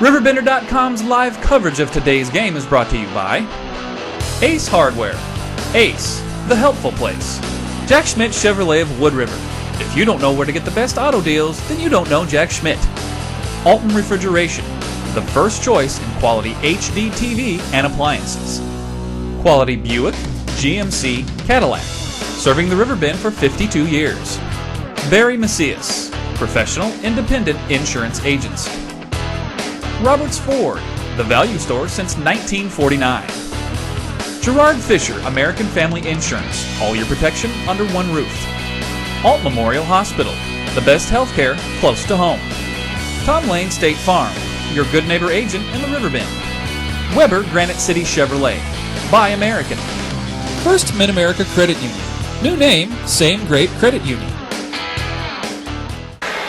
RiverBender.com's live coverage of today's game is brought to you by Ace Hardware. Ace, the helpful place. Jack Schmidt Chevrolet of Wood River. If you don't know where to get the best auto deals, then you don't know Jack Schmidt. Alton Refrigeration, the first choice in quality HD TV and appliances. Quality Buick, GMC, Cadillac, serving the Riverbend for 52 years. Barry Macias, professional independent insurance agency. Roberts Ford, the value store since 1949. Gerard Fisher, American Family Insurance, all your protection under one roof. Alt Memorial Hospital, the best healthcare close to home. Tom Lane State Farm, your good neighbor agent in the Riverbend. Weber Granite City Chevrolet, Buy American. First Mid-America Credit Union, new name, same great credit union.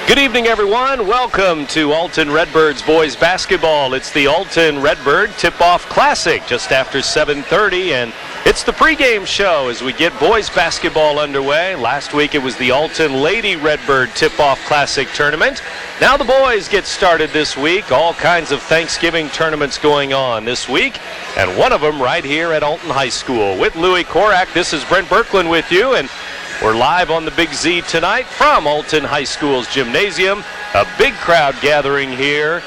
Good evening, everyone. Welcome to Alton Redbirds boys basketball. It's the Alton Redbird Tip-Off Classic just after 7:30, and it's the pregame show as we get boys basketball underway. Last week it was the Alton Lady Redbird Tip-Off Classic tournament. Now the boys get started this week. All kinds of Thanksgiving tournaments going on this week, and one of them right here at Alton High School. With Louis Korak, this is Brent Berkland with you, and we're live on the Big Z tonight from Alton High School's gymnasium. A big crowd gathering here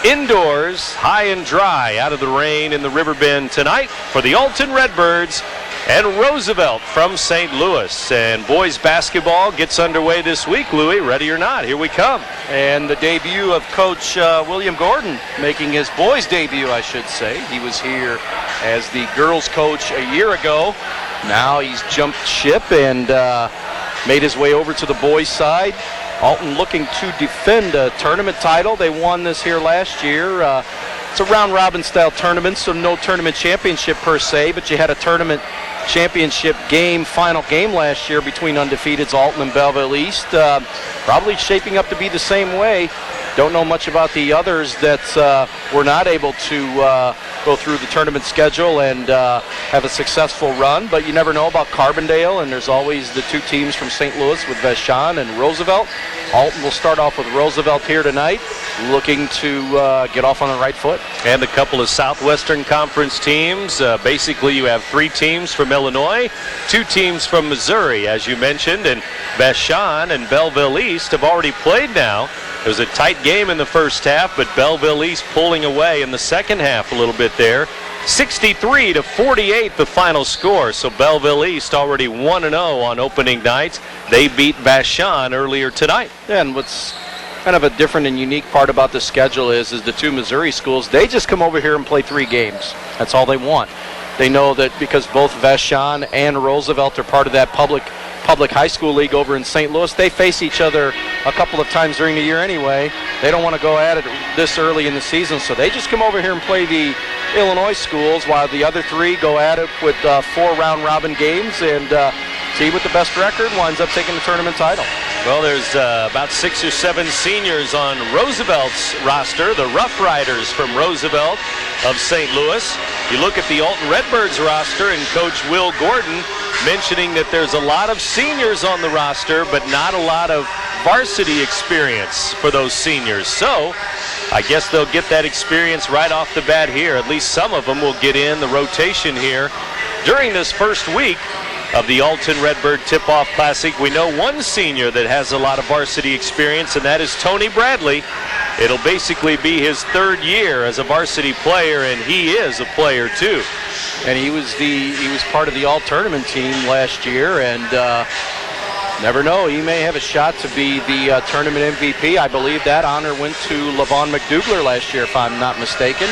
indoors, high and dry, out of the rain in the Riverbend tonight for the Alton Redbirds and Roosevelt from St. Louis. And boys basketball gets underway this week. Louis, ready or not, here we come. And the debut of Coach William Gordon, making his boys' debut, I should say. He was here as the girls' coach a year ago. Now he's jumped ship and made his way over to the boys' side. Alton looking to defend a tournament title. They won this here last year. It's a round-robin style tournament, so no tournament championship per se, but you had a tournament championship game, final game last year between undefeateds Alton and Belleville East. Probably shaping up to be the same way. Don't know much about the others that were not able to go through the tournament schedule and have a successful run, but you never know about Carbondale, and there's always the two teams from St. Louis with Vashon and Roosevelt. Alton will start off with Roosevelt here tonight, looking to get off on the right foot. And a couple of Southwestern Conference teams. Basically, you have three teams from Illinois, two teams from Missouri, as you mentioned, and Vashon and Belleville East have already played now. It was a tight game in the first half, but Belleville East pulling away in the second half a little bit there. 63-48 the final score, so Belleville East already 1-0 on opening night. They beat Vashon earlier tonight. Yeah, and what's kind of a different and unique part about the schedule is the two Missouri schools, they just come over here and play 3 games. That's all they want. They know that because both Vashon and Roosevelt are part of that public high school league over in St. Louis, they face each other a couple of times during the year anyway. They don't want to go at it this early in the season, so they just come over here and play the Illinois schools while the other 3 go at it with 4 round-robin games, and team with the best record winds up taking the tournament title. Well, there's about 6 or 7 seniors on Roosevelt's roster, the Rough Riders from Roosevelt of St. Louis. You look at the Alton Redbirds roster, and Coach Will Gordon mentioning that there's a lot of seniors on the roster, but not a lot of varsity experience for those seniors. So I guess they'll get that experience right off the bat here. At least some of them will get in the rotation here during this first week of the Alton Redbird Tip-Off Classic. We know one senior that has a lot of varsity experience, and that is Tony Bradley. It'll basically be his 3rd year as a varsity player, and he is a player too. And he was part of the all-tournament team last year, and never know, he may have a shot to be the tournament MVP. I believe that honor went to LaVon McDougler last year, if I'm not mistaken.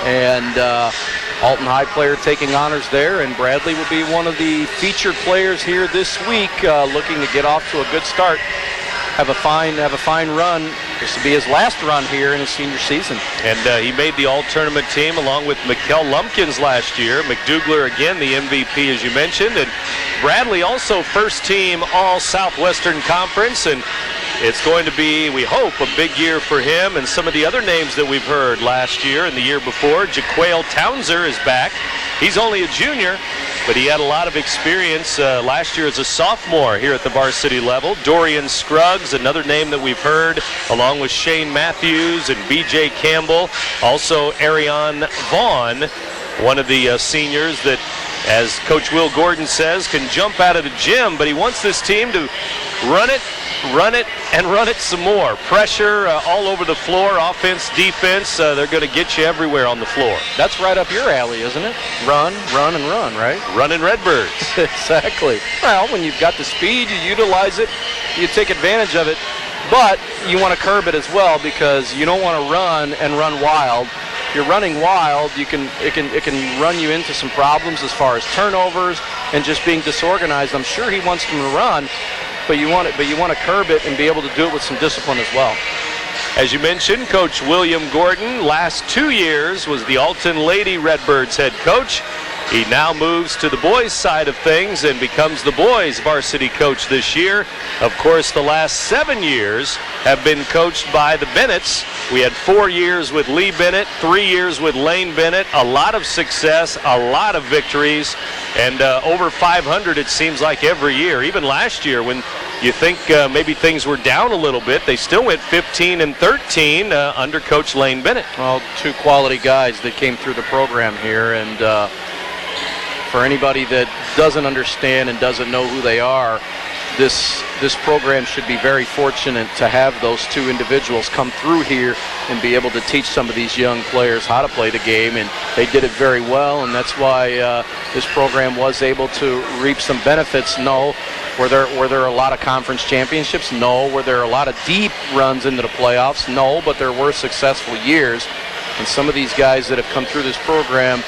And Alton High player taking honors there, and Bradley will be one of the featured players here this week, looking to get off to a good start. Have a fine run. This will be his last run here in his senior season. And he made the all-tournament team along with Mikkel Lumpkins last year. McDougler, again, the MVP, as you mentioned. And Bradley also first-team All-Southwestern Conference. And it's going to be, we hope, a big year for him and some of the other names that we've heard last year and the year before. Jaquale Townser is back. He's only a junior, but he had a lot of experience last year as a sophomore here at the varsity level. Dorian Scruggs, another name that we've heard, along with Shane Matthews and B.J. Campbell. Also, Ariane Vaughn, one of the seniors that, as Coach Will Gordon says, can jump out of the gym, but he wants this team to run it, and run it some more. Pressure all over the floor, offense, defense. They're going to get you everywhere on the floor. That's right up your alley, isn't it? Run, and run, right? Running Redbirds. Exactly. Well, when you've got the speed, you utilize it, you take advantage of it, but you want to curb it as well because you don't want to run and run wild. If you're running wild, it can run you into some problems as far as turnovers and just being disorganized. I'm sure he wants them to run, but you want to curb it and be able to do it with some discipline as well. As you mentioned, Coach William Gordon, last 2 years, was the Alton Lady Redbirds head coach. He now moves to the boys' side of things and becomes the boys' varsity coach this year. Of course, the last 7 years have been coached by the Bennetts. We had 4 years with Lee Bennett, 3 years with Lane Bennett, a lot of success, a lot of victories, and over 500 it seems like every year. Even last year when you think maybe things were down a little bit, they still went 15-13 under Coach Lane Bennett. Well, 2 quality guys that came through the program here, and for anybody that doesn't understand and doesn't know who they are, this program should be very fortunate to have those 2 individuals come through here and be able to teach some of these young players how to play the game, and they did it very well, and that's why this program was able to reap some benefits. No, were there a lot of conference championships? No. Were there a lot of deep runs into the playoffs? No, but there were successful years, and some of these guys that have come through this program,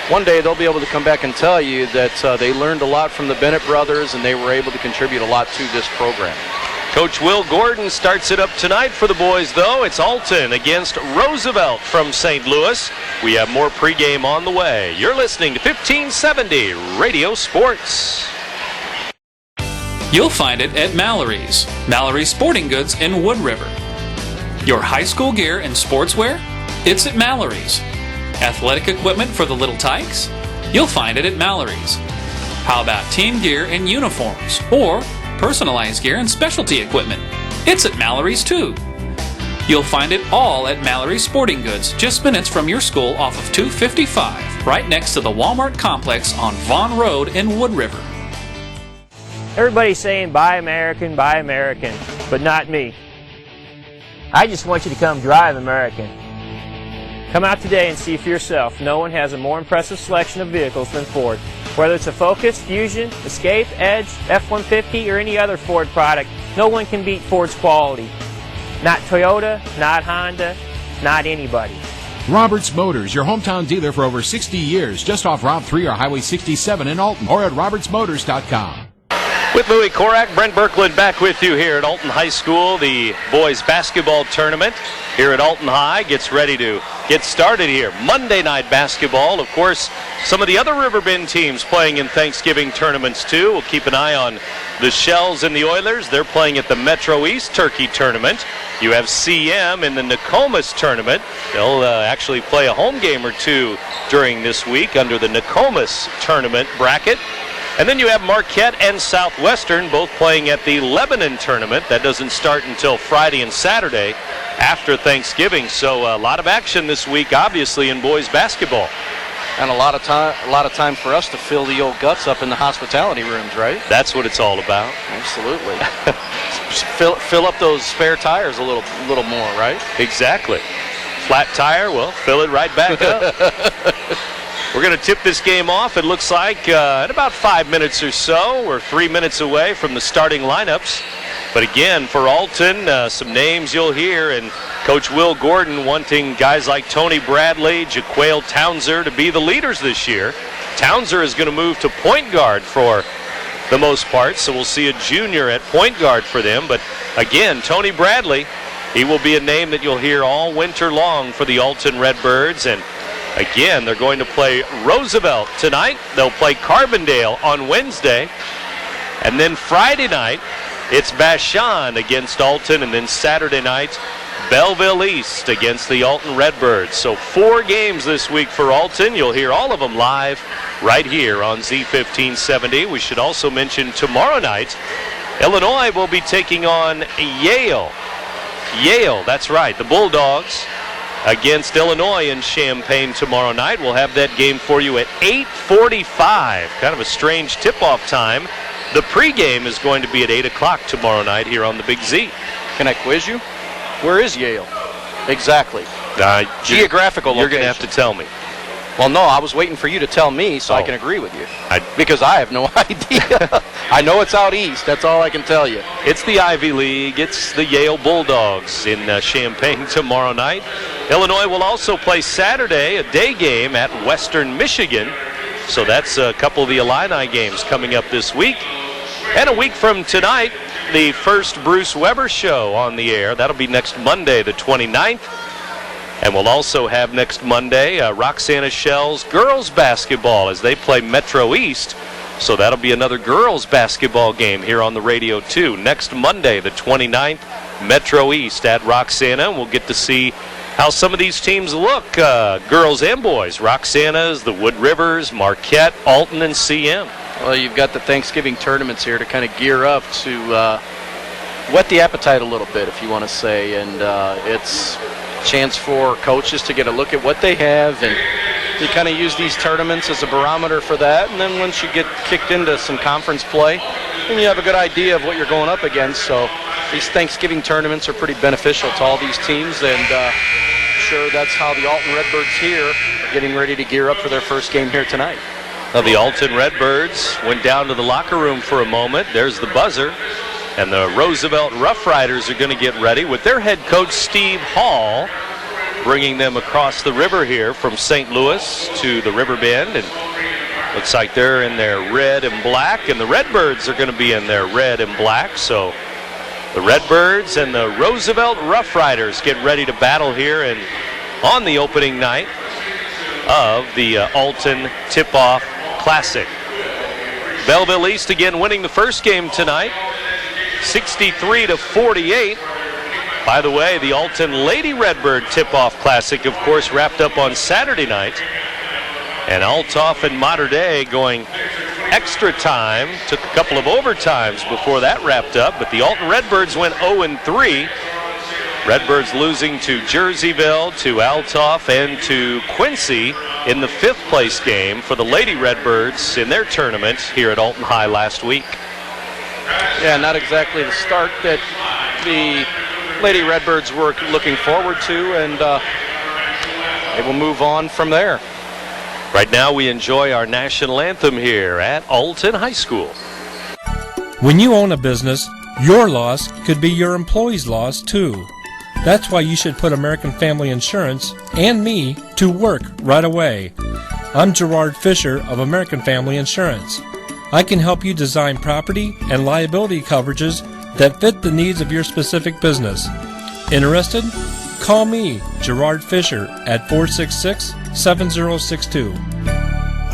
one day they'll be able to come back and tell you that they learned a lot from the Bennett brothers and they were able to contribute a lot to this program. Coach Will Gordon starts it up tonight for the boys, though. It's Alton against Roosevelt from St. Louis. We have more pregame on the way. You're listening to 1570 Radio Sports. You'll find it at Mallory's. Mallory's Sporting Goods in Wood River. Your high school gear and sportswear? It's at Mallory's. Athletic equipment for the little tykes? You'll find it at Mallory's. How about team gear and uniforms, or personalized gear and specialty equipment? It's at Mallory's too. You'll find it all at Mallory's Sporting Goods, just minutes from your school off of 255, right next to the Walmart complex on Vaughn Road in Wood River. Everybody's saying buy American, but not me. I just want you to come drive American. Come out today and see for yourself. No one has a more impressive selection of vehicles than Ford. Whether it's a Focus, Fusion, Escape, Edge, F-150, or any other Ford product, no one can beat Ford's quality. Not Toyota, not Honda, not anybody. Roberts Motors, your hometown dealer for over 60 years, just off Route 3 or Highway 67 in Alton, or at robertsmotors.com. With Louis Korak, Brent Birkeland back with you here at Alton High School. The boys basketball tournament here at Alton High gets ready to get started here. Monday night basketball. Of course, some of the other RiverBend teams playing in Thanksgiving tournaments too. We'll keep an eye on the Shells and the Oilers. They're playing at the Metro East Turkey tournament. You have CM in the Nokomis tournament. They'll actually play a home game or two during this week under the Nokomis tournament bracket. And then you have Marquette and Southwestern both playing at the Lebanon tournament. That doesn't start until Friday and Saturday after Thanksgiving. So a lot of action this week, obviously, in boys basketball. And a lot of time for us to fill the old guts up in the hospitality rooms, right? That's what it's all about. Absolutely. fill up those spare tires a little more, right? Exactly. Flat tire, well, fill it right back up. We're going to tip this game off, it looks like, in about 5 minutes or so. We're 3 minutes away from the starting lineups. But again, for Alton, some names you'll hear, and Coach Will Gordon wanting guys like Tony Bradley, Jaquale Townser to be the leaders this year. Townser is going to move to point guard for the most part, so we'll see a junior at point guard for them. But again, Tony Bradley, he will be a name that you'll hear all winter long for the Alton Redbirds. And again, they're going to play Roosevelt tonight. They'll play Carbondale on Wednesday. And then Friday night, it's Vashon against Alton, and then Saturday night, Belleville East against the Alton Redbirds. So 4 games this week for Alton. You'll hear all of them live right here on Z1570. We should also mention tomorrow night, Illinois will be taking on Yale. Yale, that's right, the Bulldogs against Illinois in Champaign tomorrow night. We'll have that game for you at 8:45. Kind of a strange tip-off time. The pregame is going to be at 8 o'clock tomorrow night here on the Big Z. Can I quiz you? Where is Yale? Exactly. Geographical location. You're going to have to tell me. Well, no, I was waiting for you to tell me so I can agree with you. Because I have no idea. I know it's out east. That's all I can tell you. It's the Ivy League. It's the Yale Bulldogs in Champaign tomorrow night. Illinois will also play Saturday, a day game at Western Michigan. So that's a couple of the Illini games coming up this week. And a week from tonight, the first Bruce Weber show on the air. That'll be next Monday, the 29th. And we'll also have next Monday Roxana Shell's girls basketball as they play Metro East. So that'll be another girls basketball game here on the radio too. Next Monday, the 29th, Metro East at Roxana. And we'll get to see how some of these teams look, girls and boys. Roxana's, the Wood Rivers, Marquette, Alton, and CM. Well, you've got the Thanksgiving tournaments here to kind of gear up to whet the appetite a little bit, if you want to say. And it's a chance for coaches to get a look at what they have, and you kind of use these tournaments as a barometer for that. And then once you get kicked into some conference play, then you have a good idea of what you're going up against. So these Thanksgiving tournaments are pretty beneficial to all these teams, and sure that's how the Alton Redbirds here are getting ready to gear up for their first game here tonight. Now the Alton Redbirds went down to the locker room for a moment. There's the buzzer. And the Roosevelt Rough Riders are going to get ready with their head coach, Steve Hall, bringing them across the river here from St. Louis to the River Bend. And looks like they're in their red and black, and the Redbirds are going to be in their red and black. So the Redbirds and the Roosevelt Rough Riders get ready to battle here and on the opening night of the Alton Tip-Off Classic. Belleville East again winning the first game tonight, 63-48. By the way, the Alton Lady Redbird Tip-Off Classic, of course, wrapped up on Saturday night. And Althoff and Mater Dei going extra time, took a couple of overtimes before that wrapped up, but the Alton Redbirds went 0-3. Redbirds losing to Jerseyville, to Althoff, and to Quincy in the 5th place game for the Lady Redbirds in their tournament here at Alton High last week. Yeah, not exactly the start that the Lady Redbirds were looking forward to, and they will move on from there. Right now we enjoy our national anthem here at Alton High School. When you own a business, your loss could be your employee's loss too. That's why you should put American Family Insurance and me to work right away. I'm Gerard Fisher of American Family Insurance. I can help you design property and liability coverages that fit the needs of your specific business. Interested? Call me, Gerard Fisher, at 466-7062.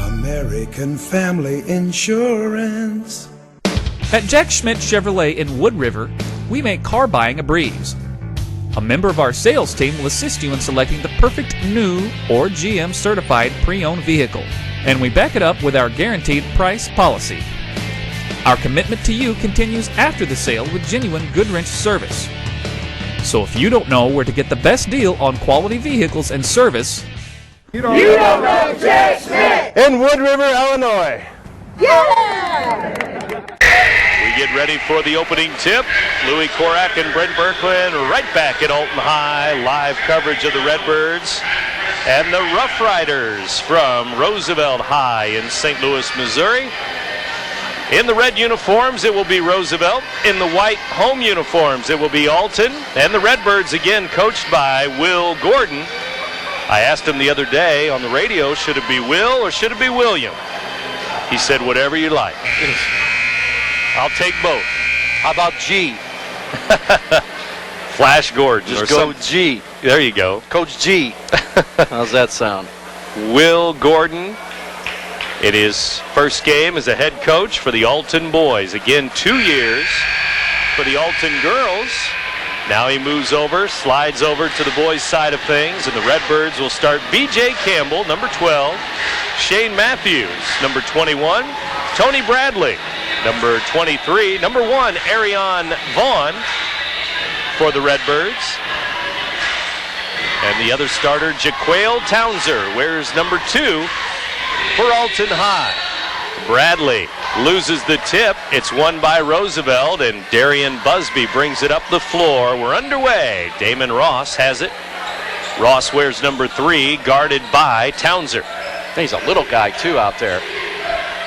American Family Insurance. At Jack Schmidt Chevrolet in Wood River, we make car buying a breeze. A member of our sales team will assist you in selecting the perfect new or GM certified pre-owned vehicle, and we back it up with our guaranteed price policy. Our commitment to you continues after the sale with genuine Goodwrench service. So if you don't know where to get the best deal on quality vehicles and service, You don't know Jack Schmidt In Wood River, Illinois. Yeah! We get ready for the opening tip. Louis Korak and Brent Berkman right back at Alton High. Live coverage of the Redbirds and the Rough Riders from Roosevelt High in St. Louis, Missouri. In the red uniforms, it will be Roosevelt. In the white home uniforms, it will be Alton. And the Redbirds, again, coached by Will Gordon. I asked him the other day on the radio, should it be Will or should it be William? He said, whatever you like. I'll take both. How about G? Flash Gordon. Just go G. There you go. Coach G. How's that sound? Will Gordon in his first game as a head coach for the Alton boys. Again, 2 years for the Alton girls. Now he moves over, slides over to the boys' side of things, and the Redbirds will start B.J. Campbell, number 12, Shane Matthews, number 21, Tony Bradley, number 23, number 1, Ariane Vaughn for the Redbirds. And the other starter, Jaquale Townser, wears number 2 for Alton High. Bradley loses the tip. It's won by Roosevelt, and Darian Busby brings it up the floor. We're underway. Damon Ross has it. Ross wears number 3, guarded by Townser. He's a little guy, too, out there.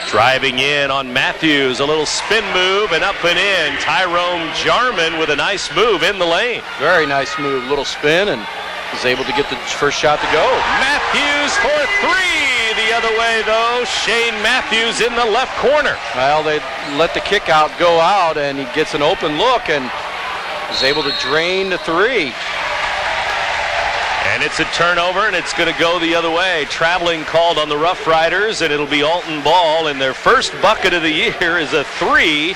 Driving in on Matthews, a little spin move and up and in. Tyrone Jarman with a nice move in the lane. Very nice move, little spin, and is able to get the first shot to go. Matthews for 3. The other way, though. Shane Matthews in the left corner. Well, they let the kick out go out, and he gets an open look and is able to drain the 3. And it's a turnover, and it's going to go the other way. Traveling called on the Rough Riders, and it'll be Alton ball. And their first bucket of the year is a 3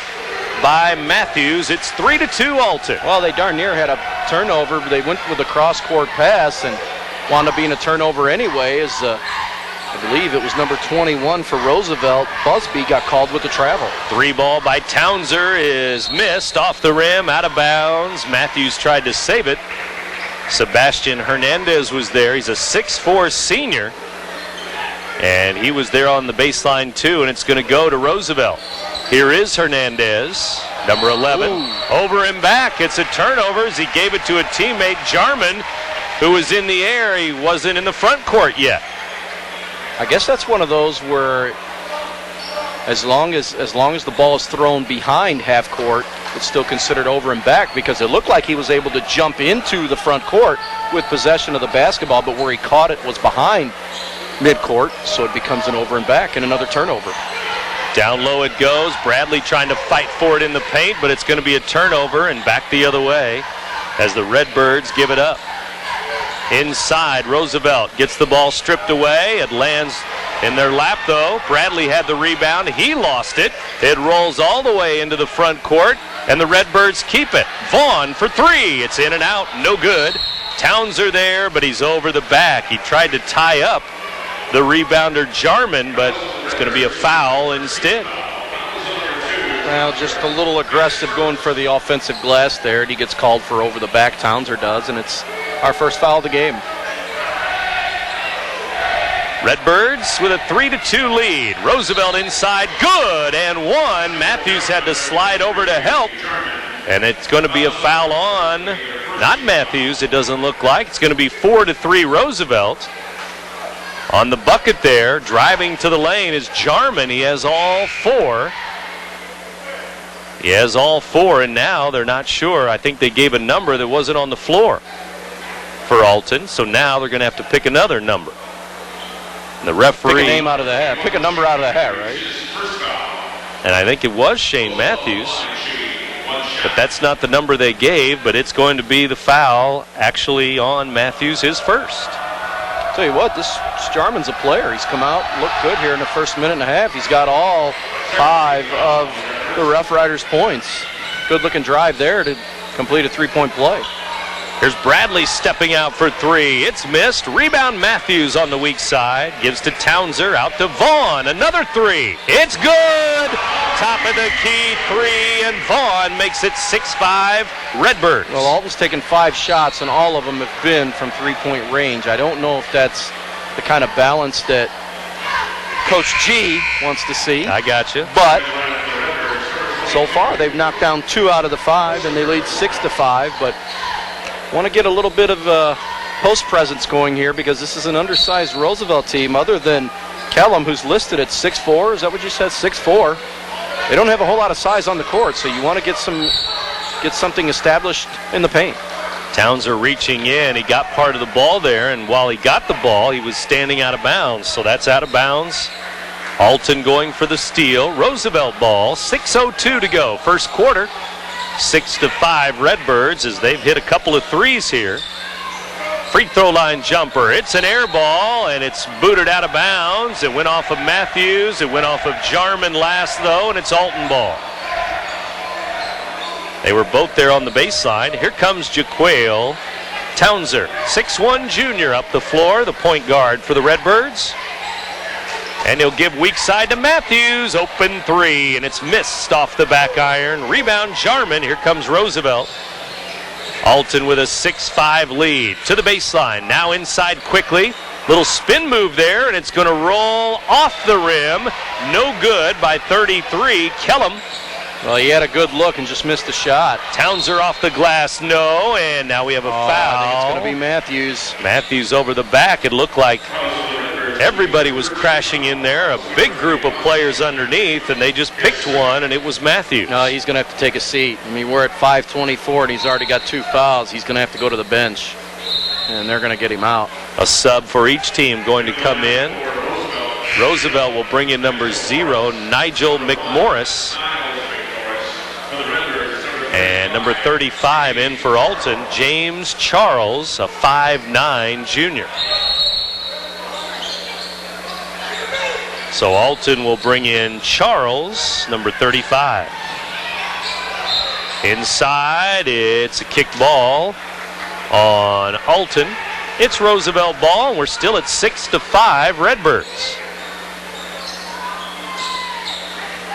by Matthews. It's 3-2 Alton. Well, they darn near had a turnover. They went with a cross-court pass and wound up being a turnover anyway, as I believe it was number 21 for Roosevelt. Busby got called with the travel. 3 ball by Townser is missed off the rim, out of bounds. Matthews tried to save it. Sebastian Hernandez was there. He's a 6'4" senior. And he was there on the baseline too, and it's going to go to Roosevelt. Here is Hernandez, number 11. Ooh. Over and back. It's a turnover as he gave it to a teammate, Jarman, who was in the air. He wasn't in the front court yet. I guess that's one of those where as long as the ball is thrown behind half court, it's still considered over and back, because it looked like he was able to jump into the front court with possession of the basketball, but where he caught it was behind midcourt, so it becomes an over and back and another turnover. Down low it goes. Bradley trying to fight for it in the paint, but it's going to be a turnover and back the other way as the Redbirds give it up. Inside, Roosevelt gets the ball stripped away. It lands in their lap, though. Bradley had the rebound. He lost it. It rolls all the way into the front court, and the Redbirds keep it. Vaughn for 3. It's in and out. No good. Townser there, but he's over the back. He tried to tie up the rebounder Jarman, but it's going to be a foul instead. Well, just a little aggressive going for the offensive glass there, and he gets called for over the back. Townser does, and it's our first foul of the game. Redbirds with a 3-2 lead. Roosevelt inside, good, and 1. Matthews had to slide over to help, and it's going to be a foul on, not Matthews, it doesn't look like. It's going to be 4-3 Roosevelt. On the bucket there, driving to the lane is Jarman. He has all 4. He has all 4, and now they're not sure. I think they gave a number that wasn't on the floor for Alton, so now they're going to have to pick another number. And the referee... Pick a name out of the hat. Pick a number out of the hat, right? And I think it was Shane Matthews. But that's not the number they gave, but it's going to be the foul actually on Matthews, his first. Tell you what, this Jarman's a player. He's come out, looked good here in the first minute and a half. He's got all 5 of the Rough Riders points. Good looking drive there to complete a 3-point play. Here's Bradley stepping out for 3. It's missed. Rebound Matthews on the weak side. Gives to Townser, out to Vaughn. Another 3. It's good. Top of the key 3, and Vaughn makes it 6-5 Redbirds. Well, Alton's taken 5 shots, and all of them have been from 3-point range. I don't know if that's the kind of balance that Coach G wants to see. I got you. But so far, they've knocked down 2 out of the 5, and they lead 6-5. But want to get a little bit of post presence going here, because this is an undersized Roosevelt team, other than Kellum, who's listed at 6'4". Is that what you said? 6'4". They don't have a whole lot of size on the court, so you want to get something established in the paint. Townser reaching in. He got part of the ball there, and while he got the ball, he was standing out of bounds. So that's out of bounds. Alton going for the steal. Roosevelt ball. 6:02 to go. First quarter. 6-5 Redbirds as they've hit a couple of threes here. Free throw line jumper. It's an air ball, and it's booted out of bounds. It went off of Matthews. It went off of Jarman last, though, and it's Alton ball. They were both there on the baseline. Here comes Jaquale Townser, 6'1 junior up the floor, the point guard for the Redbirds. And he'll give weak side to Matthews. Open three, and it's missed off the back iron. Rebound Jarman. Here comes Roosevelt. Alton with a 6-5 lead. To the baseline. Now inside quickly. Little spin move there, and it's going to roll off the rim. No good by 33. Kellum. Well, he had a good look and just missed the shot. Townser off the glass. No, and now we have a foul. I think it's going to be Matthews. Matthews over the back. It looked like everybody was crashing in there, a big group of players underneath, and they just picked one, and it was Matthews. No, he's going to have to take a seat. I mean, we're at 5:24, and he's already got 2 fouls. He's going to have to go to the bench, and they're going to get him out. A sub for each team going to come in. Roosevelt will bring in number 0, Nigel McMorris. And number 35 in for Alton, James Charles, a 5'9 junior. So Alton will bring in Charles, number 35. Inside, it's a kicked ball on Alton. It's Roosevelt ball, and we're still at 6-5 Redbirds.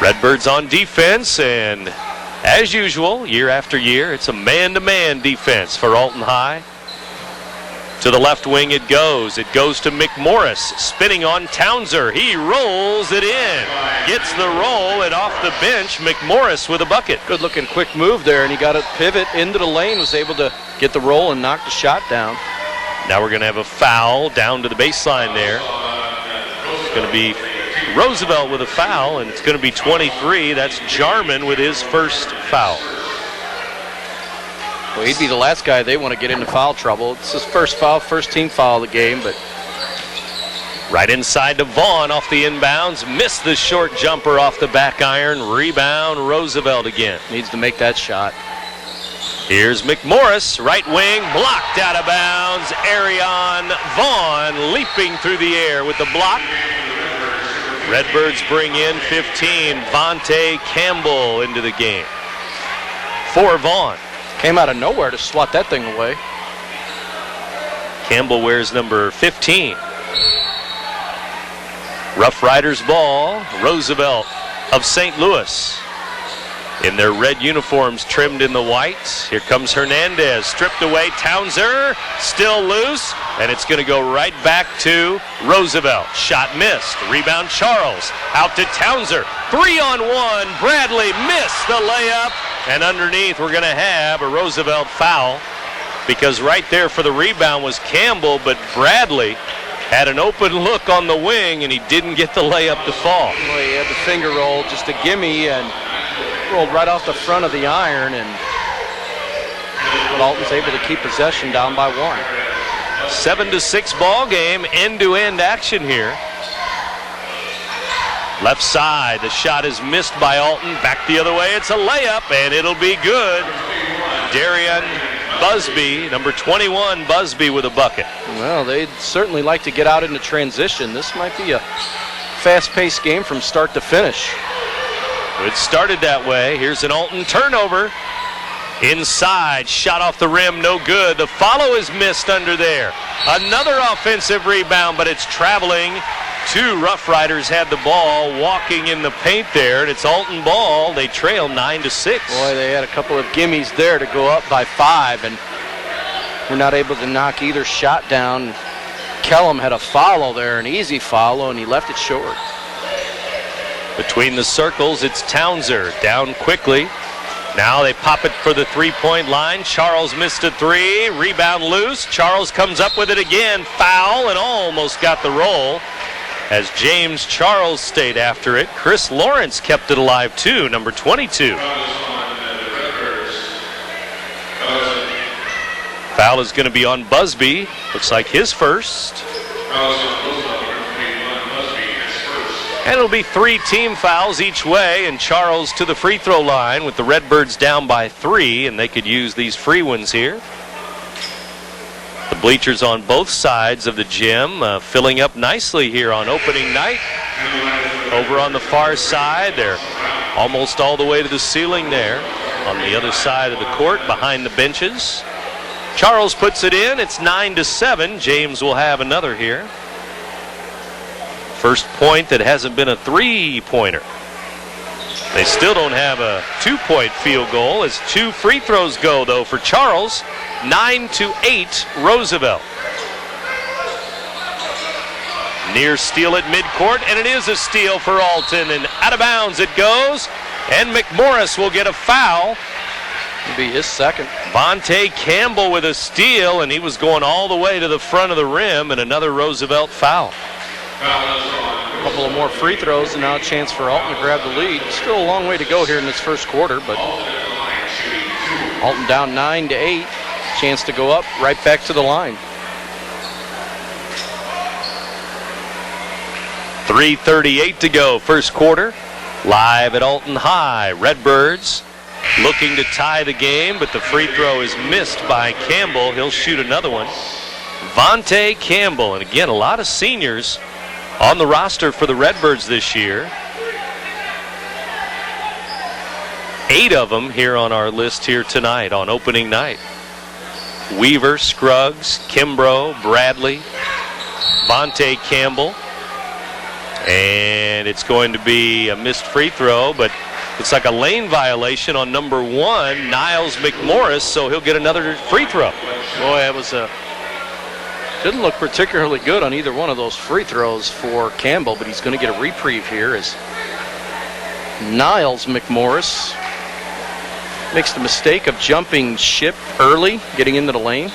Redbirds on defense, and as usual, year after year, it's a man-to-man defense for Alton High. To the left wing it goes. It goes to McMorris, spinning on Townser. He rolls it in. Gets the roll, and off the bench, McMorris with a bucket. Good looking quick move there, and he got a pivot into the lane, was able to get the roll and knock the shot down. Now we're going to have a foul down to the baseline there. It's going to be Roosevelt with a foul, and it's going to be 23. That's Jarman with his first foul. Well, he'd be the last guy they want to get into foul trouble. It's his first foul, first team foul of the game, but right inside to Vaughn off the inbounds. Missed the short jumper off the back iron. Rebound Roosevelt again. Needs to make that shot. Here's McMorris, right wing, blocked out of bounds. Arion Vaughn leaping through the air with the block. Redbirds bring in 15. Vontae Campbell into the game for Vaughn. Came out of nowhere to swat that thing away. Campbell wears number 15. Rough Riders ball. Roosevelt of St. Louis in their red uniforms trimmed in the white. Here comes Hernandez, stripped away. Townser still loose, and it's going to go right back to Roosevelt. Shot missed. Rebound Charles. Out to Townser. 3-on-1. Bradley missed the layup. And underneath we're going to have a Roosevelt foul, because right there for the rebound was Campbell, but Bradley had an open look on the wing, and he didn't get the layup to fall. Well, he had the finger roll, just a gimme, and rolled right off the front of the iron, and but Alton's able to keep possession down by 1. 7-6 ball game, end-to-end action here. Left side, the shot is missed by Alton. Back the other way, it's a layup, and it'll be good. Darian Busby, number 21, Busby with a bucket. Well, they'd certainly like to get out into transition. This might be a fast-paced game from start to finish. It started that way. Here's an Alton turnover. Inside, shot off the rim, no good. The follow is missed under there. Another offensive rebound, but it's traveling. 2 Rough Riders had the ball walking in the paint there, and it's Alton ball. They trail 9-6. Boy, they had a couple of gimmies there to go up by 5, and we're not able to knock either shot down. Kellum had a follow there, an easy follow, and he left it short. Between the circles, it's Townser down quickly. Now they pop it for the three-point line. Charles missed a 3. Rebound loose. Charles comes up with it again. Foul, and almost got the roll as James Charles stayed after it. Chris Lawrence kept it alive too, number 22. Foul is going to be on Busby. Looks like his first. And it'll be 3 team fouls each way, and Charles to the free throw line with the Redbirds down by 3, and they could use these free ones here. The bleachers on both sides of the gym filling up nicely here on opening night. Over on the far side, they're almost all the way to the ceiling there. on the other side of the court behind the benches. Charles puts it in. It's 9-7. James will have another here. First point that hasn't been a three-pointer. They still don't have a two-point field goal as 2 free throws go, though, for Charles. 9-8 Roosevelt. Near steal at midcourt, and it is a steal for Alton, and out of bounds it goes, and McMorris will get a foul. It'll be his second. Vontae Campbell with a steal, and he was going all the way to the front of the rim, and another Roosevelt foul. A couple of more free throws, and now a chance for Alton to grab the lead. Still a long way to go here in this first quarter, but Alton down 9-8. Chance to go up, right back to the line. 3:38 to go, first quarter. Live at Alton High. Redbirds looking to tie the game, but the free throw is missed by Campbell. He'll shoot another one. Vontae Campbell, and again, a lot of seniors on the roster for the Redbirds this year. 8 of them here on our list here tonight on opening night. Weaver, Scruggs, Kimbrough, Bradley, Vontae Campbell. And it's going to be a missed free throw, but it's like a lane violation on number 1, Niles McMorris, so he'll get another free throw. Boy, it was didn't look particularly good on either one of those free throws for Campbell, but he's going to get a reprieve here as Niles McMorris makes the mistake of jumping ship early, getting into the lane.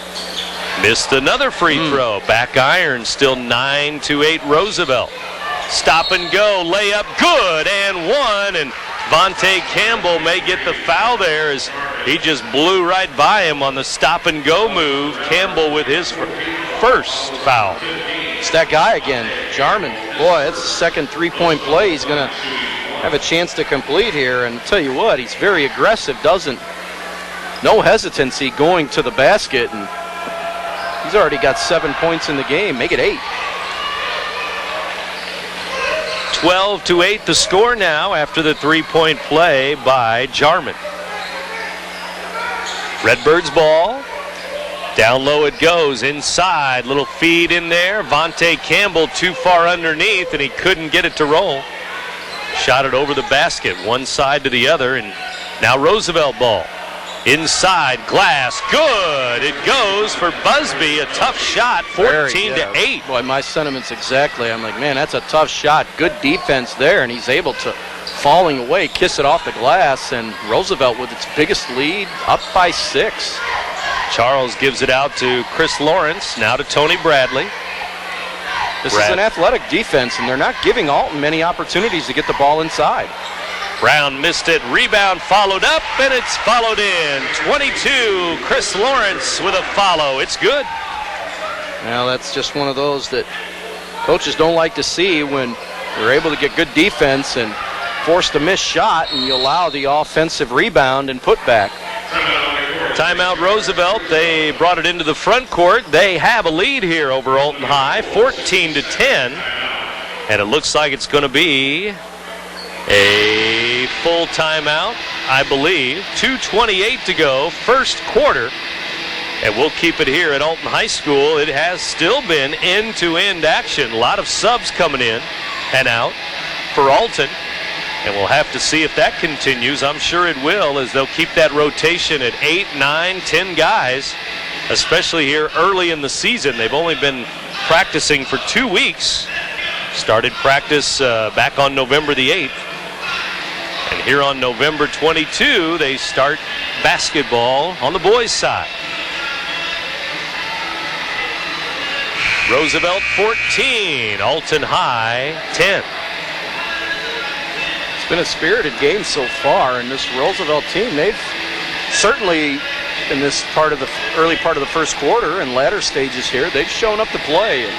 Missed another free throw. Back iron, still 9-8 Roosevelt. Stop and go, layup, good, and one. And Vontae Campbell may get the foul there as he just blew right by him on the stop and go move. Campbell with his first foul. It's that guy again, Jarman. Boy, that's the second three-point play he's going to have a chance to complete here. And tell you what, he's very aggressive, no hesitancy going to the basket. And he's already got 7 points in the game. Make it 8. 12-8 the score now after the three-point play by Jarman. Redbirds ball. Down low it goes. Inside. Little feed in there. Vontae Campbell too far underneath, and he couldn't get it to roll. Shot it over the basket, one side to the other, and now Roosevelt ball. Inside, glass, good. It goes for Busby. A tough shot, 14-8. Boy, my sentiments exactly. I'm like, man, that's a tough shot. Good defense there, and he's able to, falling away, kiss it off the glass, and Roosevelt with its biggest lead, up by 6. Charles gives it out to Chris Lawrence, now to Tony Bradley. This is an athletic defense, and they're not giving Alton many opportunities to get the ball inside. Brown missed it. Rebound followed up, and it's followed in. 22, Chris Lawrence with a follow. It's good. Well, that's just one of those that coaches don't like to see when they're able to get good defense and force the missed shot, and you allow the offensive rebound and putback. Timeout Roosevelt. They brought it into the front court. They have a lead here over Alton High, 14-10. And it looks like it's going to be a full timeout, I believe. 2:28 to go, first quarter. And we'll keep it here at Alton High School. It has still been end-to-end action. A lot of subs coming in and out for Alton. And we'll have to see if that continues. I'm sure it will, as they'll keep that rotation at 8, 9, 10 guys, especially here early in the season. They've only been practicing for 2 weeks. Started practice back on November the 8th. And here on November 22, they start basketball on the boys' side. Roosevelt 14, Alton High 10. It's been a spirited game so far, and this Roosevelt team, they've certainly, in this part of the early part of the first quarter and latter stages here, they've shown up to play. And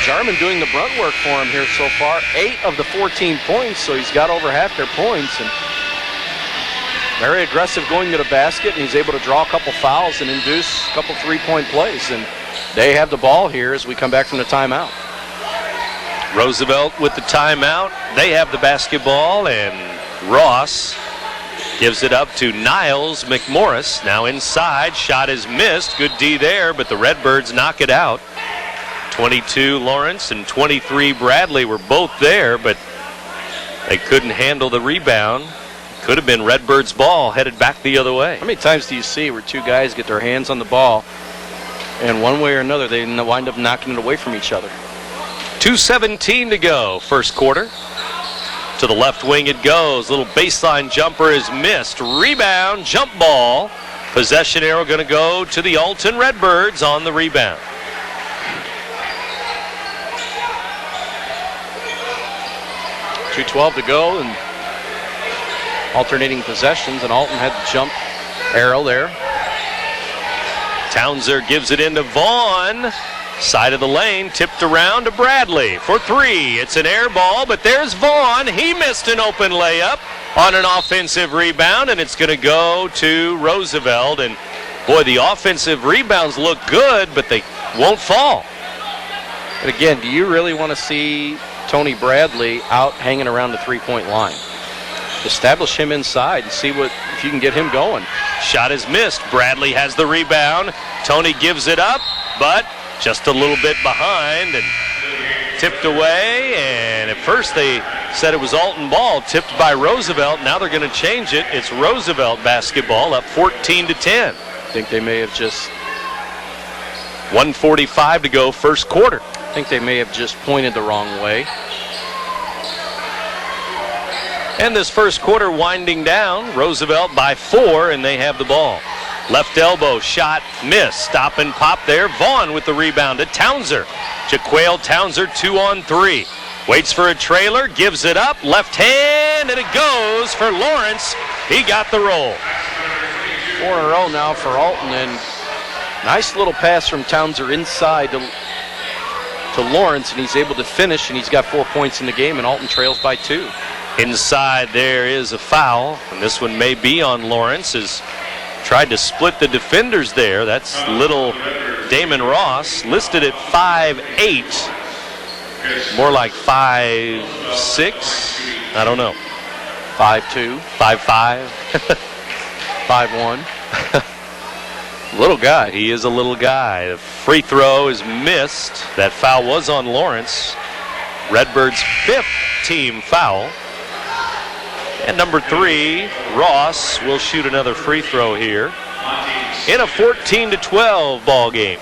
Jarman doing the brunt work for him here so far. 8 of the 14 points, so he's got over half their points. And very aggressive going to the basket, and he's able to draw a couple fouls and induce a couple three-point plays. And they have the ball here as we come back from the timeout. Roosevelt with the timeout. They have the basketball, and Ross Gives it up to Niles McMorris. Now inside. Shot is missed. Good D there, but the Redbirds knock it out. 22 Lawrence and 23 Bradley were both there, but they couldn't handle the rebound. Could have been Redbirds' ball headed back the other way. How many times do you see where two guys get their hands on the ball and one way or another they wind up knocking it away from each other? 2:17 to go, first quarter. To the left wing it goes. Little baseline jumper is missed. Rebound, jump ball. Possession arrow going to go to the Alton Redbirds on the rebound. .212 to go and alternating possessions, and Alton had the jump arrow there. Townser gives it into Vaughn. Side of the lane, tipped around to Bradley for three. It's an air ball, but there's Vaughn. He missed an open layup on an offensive rebound, and it's going to go to Roosevelt. And boy, the offensive rebounds look good, but they won't fall. But again, do you really want to see Tony Bradley out hanging around the three-point line? Establish him inside and see if you can get him going. Shot is missed. Bradley has the rebound. Tony gives it up, but just a little bit behind and tipped away. And at first they said it was Alton ball, tipped by Roosevelt. Now they're going to change it. It's Roosevelt basketball, up 14-10. I think they may have just 1:45 to go, first quarter. I think they may have just pointed the wrong way. And this first quarter winding down. Roosevelt by 4, and they have the ball. Left elbow shot missed. Stop and pop there. Vaughn with the rebound to Townser. Jaquale Townser 2-on-3. Waits for a trailer, gives it up. Left hand, and it goes for Lawrence. He got the roll. 4 in a row now for Alton, and nice little pass from Townser inside to Lawrence, and he's able to finish, and he's got 4 points in the game, and Alton trails by 2. Inside there is a foul, and this one may be on Lawrence. As tried to split the defenders there. That's little Damon Ross, listed at 5'8", more like 5'6", I don't know. 5'2", 5'5", 5'1". Little guy. He is a little guy. The free throw is missed. That foul was on Lawrence. Redbirds' 5th team foul. And number 3, Ross, will shoot another free throw here in a 14-12 ball game.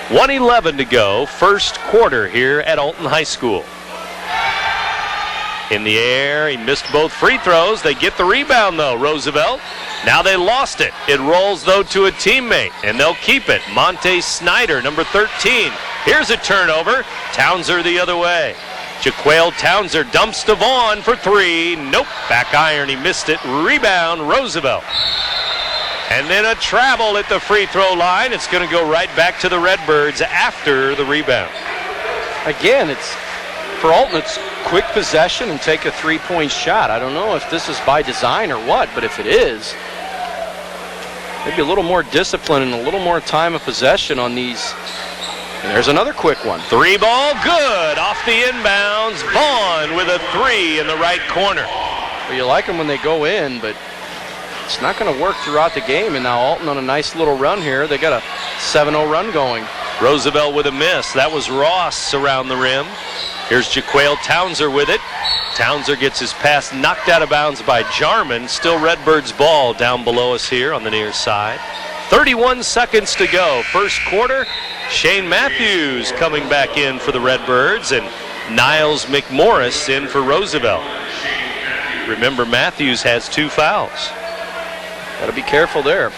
1:11 to go, first quarter here at Alton High School. In the air, he missed both free throws. They get the rebound though, Roosevelt. Now they lost it. It rolls though to a teammate, and they'll keep it. Monte Snyder, number 13. Here's a turnover. Townser the other way. Jaquale Townser dumps to Vaughn for 3. Nope, back iron, he missed it. Rebound, Roosevelt. And then a travel at the free throw line. It's going to go right back to the Redbirds after the rebound. Again, for Alton, it's quick possession and take a three-point shot. I don't know if this is by design or what, but if it is, maybe a little more discipline and a little more time of possession on these. And there's another quick one. 3 ball, good. Off the inbounds. Vaughn with a 3 in the right corner. Well, you like them when they go in, but it's not going to work throughout the game. And now Alton on a nice little run here. They got a 7-0 run going. Roosevelt with a miss. That was Ross around the rim. Here's Jaquale Townser with it. Townser gets his pass knocked out of bounds by Jarman. Still Redbirds ball down below us here on the near side. 31 seconds to go. First quarter. Shane Matthews coming back in for the Redbirds, and Niles McMorris in for Roosevelt. Remember, Matthews has 2 fouls. Got to be careful there.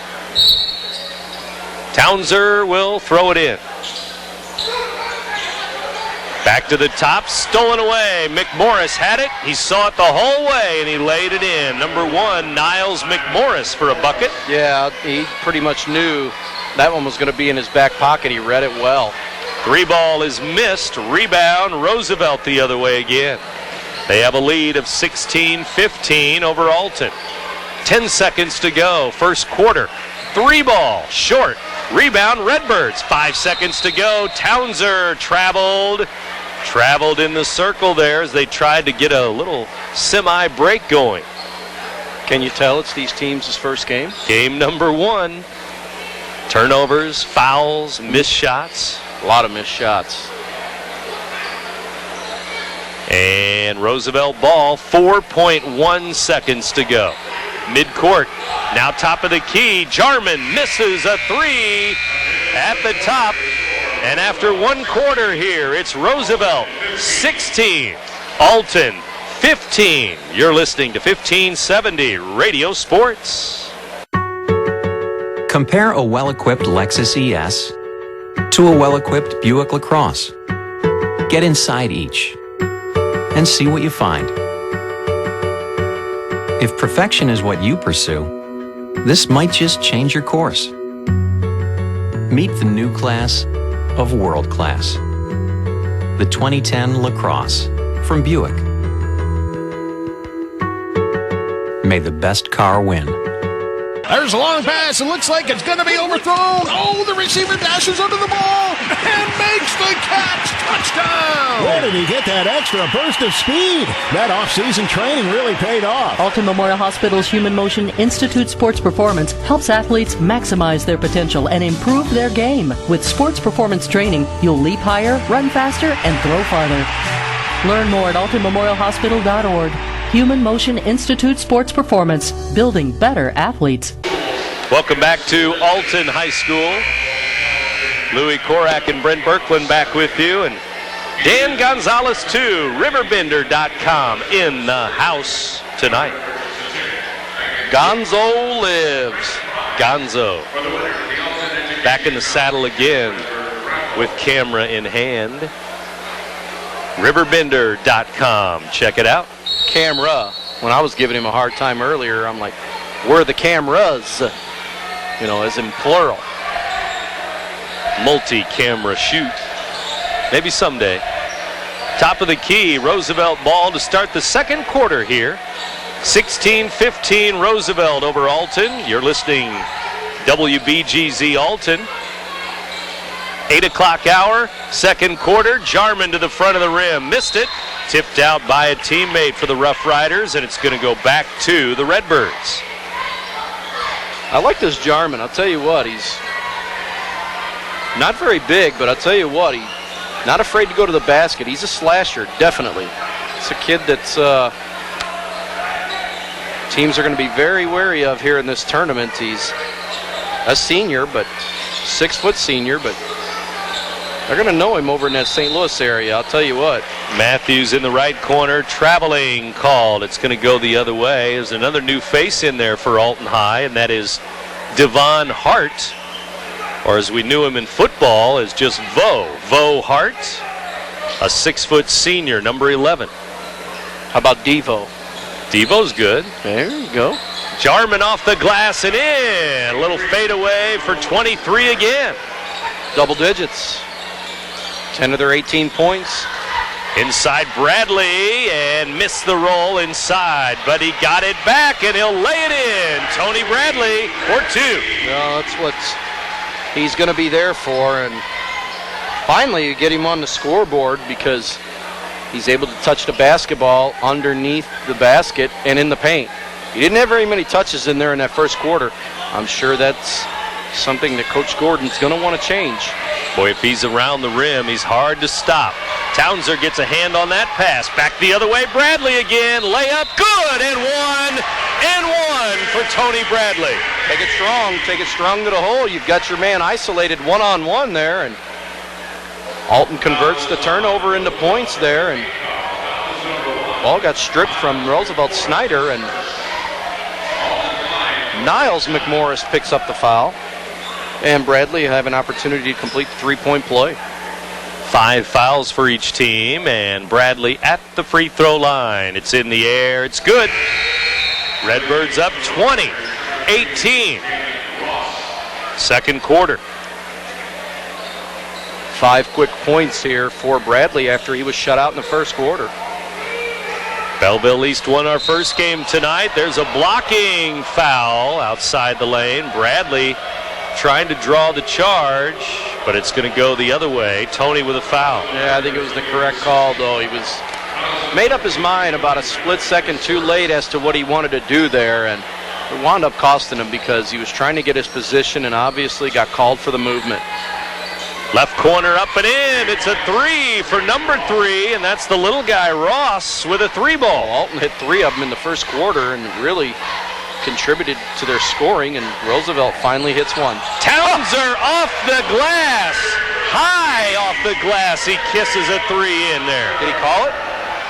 Townser will throw it in. Back to the top, stolen away. McMorris had it. He saw it the whole way, and he laid it in. Number 1, Niles McMorris for a bucket. Yeah, he pretty much knew that one was going to be in his back pocket. He read it well. 3 ball is missed. Rebound, Roosevelt the other way again. They have a lead of 16-15 over Alton. 10 seconds to go, first quarter. 3 ball, short. Rebound, Redbirds. 5 seconds to go. Townser traveled Traveled in the circle there as they tried to get a little semi-break going. Can you tell it's these teams' first game? Game number 1. Turnovers, fouls, missed shots. A lot of missed shots. And Roosevelt ball, 4.1 seconds to go. Midcourt, now top of the key. Jarman misses a 3 at the top. And after 1 quarter here, it's Roosevelt 16, Alton 15. You're listening to 1570 Radio Sports. Compare a well-equipped Lexus ES to a well-equipped Buick LaCrosse. Get inside each and see what you find. If perfection is what you pursue, this might just change your course. Meet the new class of world class. The 2010 LaCrosse from Buick. May the best car win. There's a long pass. It looks like it's going to be overthrown. Oh, the receiver dashes under the ball and makes the catch. Touchdown! Where did he get that extra burst of speed? That off-season training really paid off. Alton Memorial Hospital's Human Motion Institute Sports Performance helps athletes maximize their potential and improve their game. With sports performance training, you'll leap higher, run faster, and throw farther. Learn more at altonmemorialhospital.org. Human Motion Institute Sports Performance, building better athletes. Welcome back to Alton High School. Louis Korak and Brent Birkland back with you. And Dan Gonzalez, too, RiverBender.com in the house tonight. Gonzo lives. Gonzo. Back in the saddle again with camera in hand. RiverBender.com. Check it out. Camera. When I was giving him a hard time earlier, I'm like, where are the cameras? You know, as in plural. Multi-camera shoot. Maybe someday. Top of the key, Roosevelt ball to start the second quarter here. 16-15 Roosevelt over Alton. You're listening WBGZ Alton. 8 o'clock hour, second quarter. Jarman to the front of the rim. Missed it. Tipped out by a teammate for the Rough Riders, and it's going to go back to the Redbirds. I like this Jarman. I'll tell you what, he's not very big, but I'll tell you what, he's not afraid to go to the basket. He's a slasher, definitely. It's a kid that's teams are going to be very wary of here in this tournament. He's a senior, but 6-foot senior, but they're going to know him over in that St. Louis area, I'll tell you what. Matthews in the right corner, traveling called. It's going to go the other way. There's another new face in there for Alton High, and that is Devon Hart, or as we knew him in football, as just Vo Hart, a 6-foot senior, number 11. How about Devo? Devo's good. There you go. Jarman off the glass and in. A little fadeaway for 23 again. Double digits. 10 of their 18 points. Inside Bradley, and missed the roll inside, but he got it back, and he'll lay it in. Tony Bradley for 2. No, that's what he's going to be there for, and finally you get him on the scoreboard because he's able to touch the basketball underneath the basket and in the paint. He didn't have very many touches in there in that first quarter. I'm sure that's something that Coach Gordon's going to want to change. Boy, if he's around the rim, he's hard to stop. Townser gets a hand on that pass. Back the other way, Bradley again. Layup, good, and one for Tony Bradley. Take it strong to the hole. You've got your man isolated one-on-one there, and Alton converts the turnover into points there, and ball got stripped from Roosevelt Snyder, and Niles McMorris picks up the foul. And Bradley have an opportunity to complete the three-point play. 5 fouls for each team, and Bradley at the free throw line. It's in the air. It's good. Redbirds up 20-18. Second quarter. 5 quick points here for Bradley after he was shut out in the first quarter. Belleville East won our first game tonight. There's a blocking foul outside the lane. Bradley trying to draw the charge, but it's going to go the other way. Tony with a foul. Yeah, I think it was the correct call, though. He was made up his mind about a split second too late as to what he wanted to do there, and it wound up costing him because he was trying to get his position and obviously got called for the movement. Left corner up and in. It's a 3 for number 3, and that's the little guy, Ross, with a 3-ball. Alton hit 3 of them in the first quarter and really contributed to their scoring, and Roosevelt finally hits one. Townser off the glass. High off the glass. He kisses a 3 in there. Did he call it?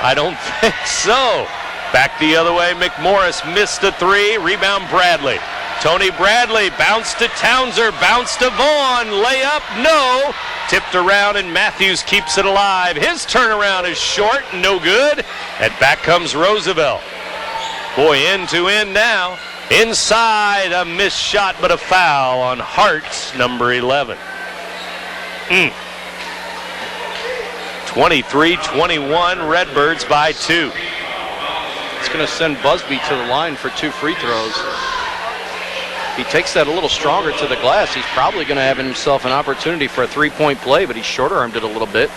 I don't think so. Back the other way. McMorris missed a 3. Rebound Bradley. Tony Bradley bounced to Townser, bounced to Vaughn, layup, no. Tipped around and Matthews keeps it alive. His turnaround is short, no good. And back comes Roosevelt. Boy, end to end now. Inside, a missed shot, but a foul on Hart, number 11. 23-21, Redbirds by 2. It's going to send Busby to the line for 2 free throws. He takes that a little stronger to the glass. He's probably going to have himself an opportunity for a 3-point play, but he short-armed it a little bit.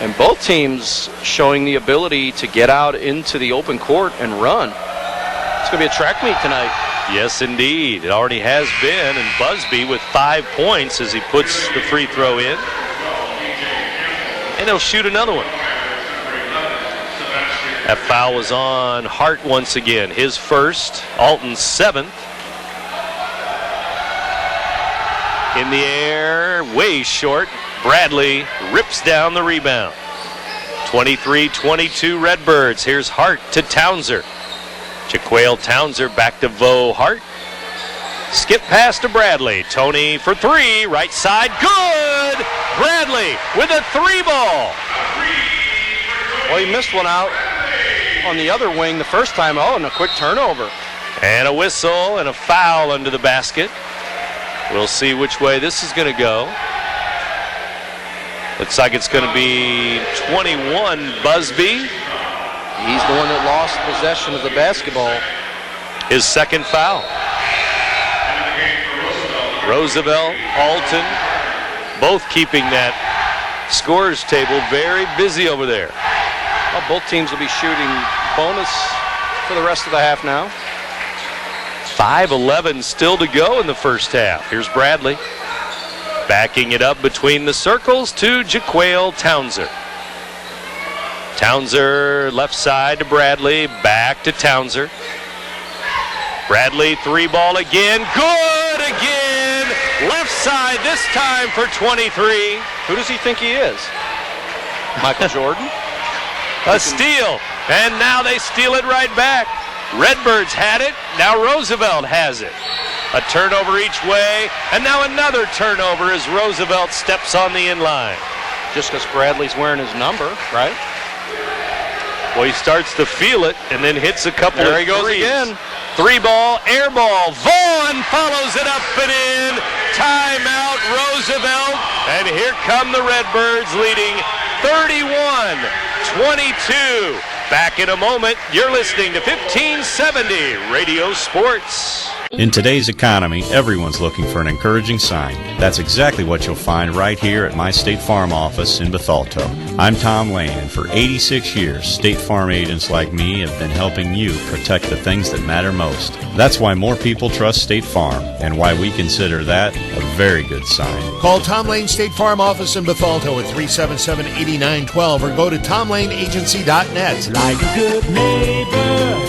And both teams showing the ability to get out into the open court and run. It's going to be a track meet tonight. Yes, indeed. It already has been, and Busby with 5 points as he puts the free throw in. And he'll shoot another one. That foul was on Hart once again. His first, Alton's 7th. In the air, way short. Bradley rips down the rebound. 23-22 Redbirds. Here's Hart to Townser. Jaquale Townser back to Vo Hart. Skip pass to Bradley. Tony for 3. Right side. Good! Bradley with a 3-ball. Well, he missed one out on the other wing the first time. Oh, and a quick turnover. And a whistle and a foul under the basket. We'll see which way this is going to go. Looks like it's going to be 21 Busby. He's the one that lost possession of the basketball. His second foul. Roosevelt, Alton, both keeping that scorers table very busy over there. Well, both teams will be shooting bonus for the rest of the half now. 5:11 still to go in the first half. Here's Bradley. Backing it up between the circles to Jaquale Townser. Townser left side to Bradley. Back to Townser. Bradley 3-ball again. Good again. Left side this time for 23. Who does he think he is? Michael Jordan? A steal. And now they steal it right back. Redbirds had it. Now Roosevelt has it. A turnover each way. And now another turnover as Roosevelt steps on the inline. Just because Bradley's wearing his number, right? Well, he starts to feel it and then hits a couple there of he goes threes. Again. 3-ball, air ball. Vaughn follows it up and in. Timeout, Roosevelt. And here come the Redbirds leading 31-22. Back in a moment. You're listening to 1570 Radio Sports. In today's economy, everyone's looking for an encouraging sign. That's exactly what you'll find right here at my State Farm office in Bethalto. I'm Tom Lane, and for 86 years, State Farm agents like me have been helping you protect the things that matter most. That's why more people trust State Farm, and why we consider that a very good sign. Call Tom Lane State Farm office in Bethalto at 377-8912 or go to tomlaneagency.net. Like a good neighbor,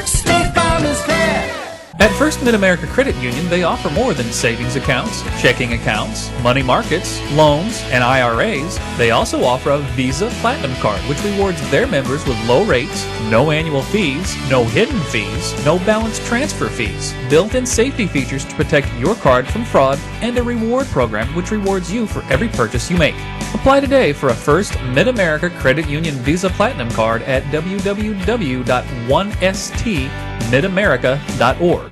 State Farm is there. At First Mid-America Credit Union, they offer more than savings accounts, checking accounts, money markets, loans, and IRAs. They also offer a Visa Platinum Card, which rewards their members with low rates, no annual fees, no hidden fees, no balance transfer fees, built-in safety features to protect your card from fraud, and a reward program which rewards you for every purchase you make. Apply today for a First Mid-America Credit Union Visa Platinum Card at www.1stmidamerica.org.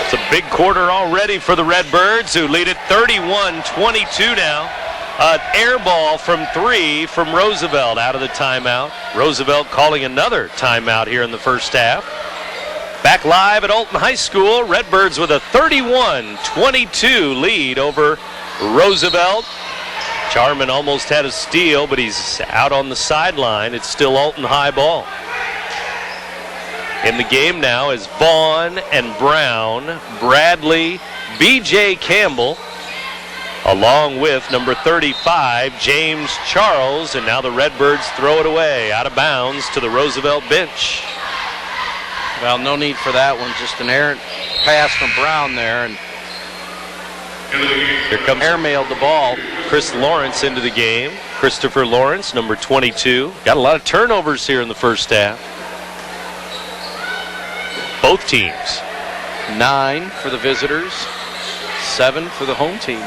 It's a big quarter already for the Redbirds, who lead it 31-22 now. An air ball from 3 from Roosevelt out of the timeout. Roosevelt calling another timeout here in the first half. Back live at Alton High School, Redbirds with a 31-22 lead over Roosevelt. Jarman almost had a steal, but he's out on the sideline. It's still Alton High ball. In the game now is Vaughn and Brown, Bradley, B.J. Campbell, along with number 35, James Charles, and now the Redbirds throw it away, out of bounds to the Roosevelt bench. Well, no need for that one, just an errant pass from Brown there, and here comes airmailed the ball. Chris Lawrence into the game. Christopher Lawrence, number 22. Got a lot of turnovers here in the first half. Both teams. 9 for the visitors, 7 for the home team.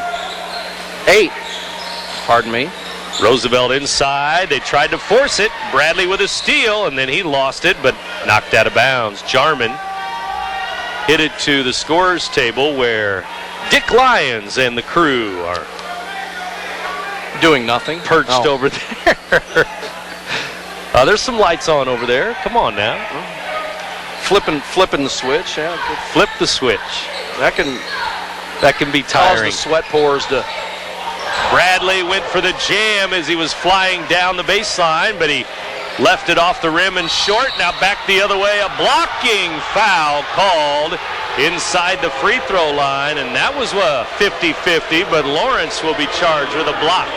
8, pardon me. Roosevelt inside. They tried to force it. Bradley with a steal, and then he lost it, but knocked out of bounds. Jarman hit it to the scorer's table where Dick Lyons and the crew are doing nothing. Perched over there. There's some lights on over there. Come on now. Flipping the switch. Yeah, flip the switch. That can be tiring. Cause the sweat pores to. Bradley went for the jam as he was flying down the baseline, but he left it off the rim and short. Now back the other way. A blocking foul called inside the free throw line, and that was a 50-50, but Lawrence will be charged with a block.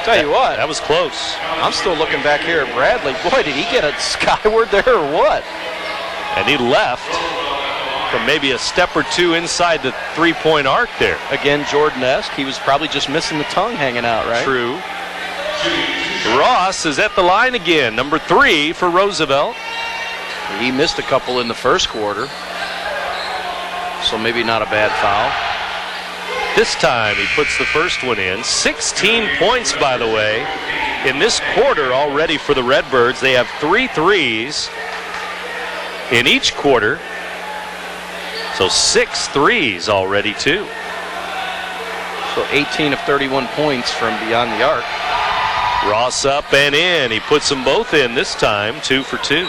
Tell you what, that was close. I'm still looking back here at Bradley. Boy, did he get it skyward there or what? And he left from maybe a step or two inside the three-point arc there. Again, Jordan-esque. He was probably just missing the tongue hanging out, right? True. Ross is at the line again, number 3 for Roosevelt. He missed a couple in the first quarter, so maybe not a bad foul. This time he puts the first one in. 16 points, by the way, in this quarter already for the Redbirds. They have 3 threes in each quarter, so 6 threes already too. So 18 of 31 points from beyond the arc. Ross up and in. He puts them both in this time, 2 for 2.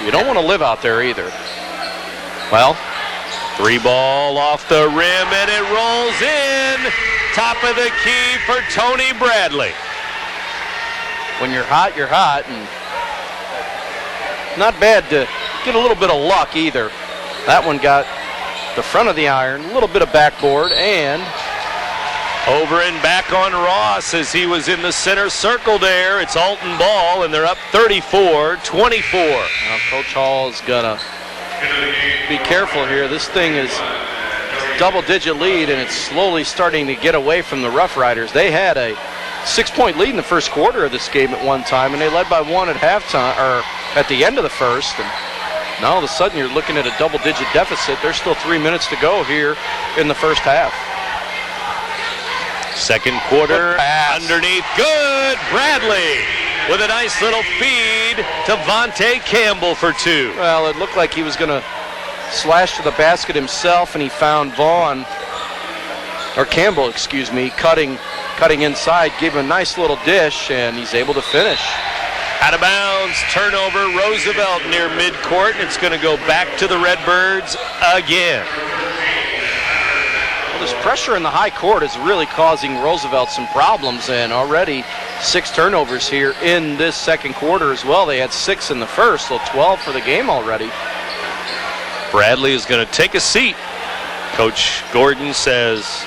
You don't want to live out there either. Well, 3 ball off the rim, and it rolls in. Top of the key for Tony Bradley. When you're hot, you're hot, and not bad to get a little bit of luck either. That one got the front of the iron, a little bit of backboard, and over and back on Ross as he was in the center circle there. It's Alton ball, and they're up 34-24. Now Coach Hall is gonna be careful here. This thing is double-digit lead, and it's slowly starting to get away from the Rough Riders. They had a 6-point lead in the first quarter of this game at one time, and they led by 1 at halftime, or at the end of the first. And now all of a sudden you're looking at a double-digit deficit. There's still 3 minutes to go here in the first half. Second quarter, underneath, good. Bradley with a nice little feed to Vontae Campbell for 2. Well, it looked like he was going to slash to the basket himself, and he found Campbell, excuse me, cutting inside, gave him a nice little dish, and he's able to finish. Out of bounds, turnover, Roosevelt near midcourt, and it's going to go back to the Redbirds again. This pressure in the high court is really causing Roosevelt some problems, and already 6 turnovers here in this second quarter as well. They had 6 in the first, so 12 for the game already. Bradley is going to take a seat. Coach Gordon says,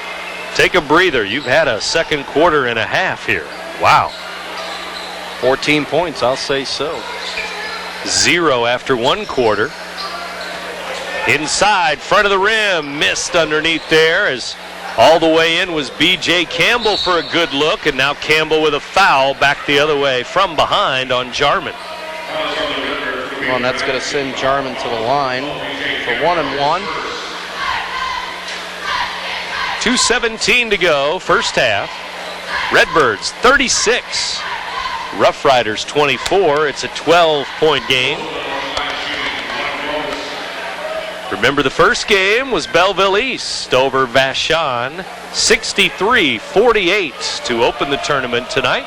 take a breather. You've had a second quarter and a half here. Wow. 14 points, I'll say so. 0 after 1 quarter. Inside, front of the rim, missed underneath there as all the way in was B.J. Campbell for a good look, and now Campbell with a foul back the other way from behind on Jarman. Well, and that's going to send Jarman to the line for 1 and 1. 2:17 to go, first half. Redbirds 36, Rough Riders 24. It's a 12-point game. Remember, the first game was Belleville East over Vashon, 63-48 to open the tournament tonight.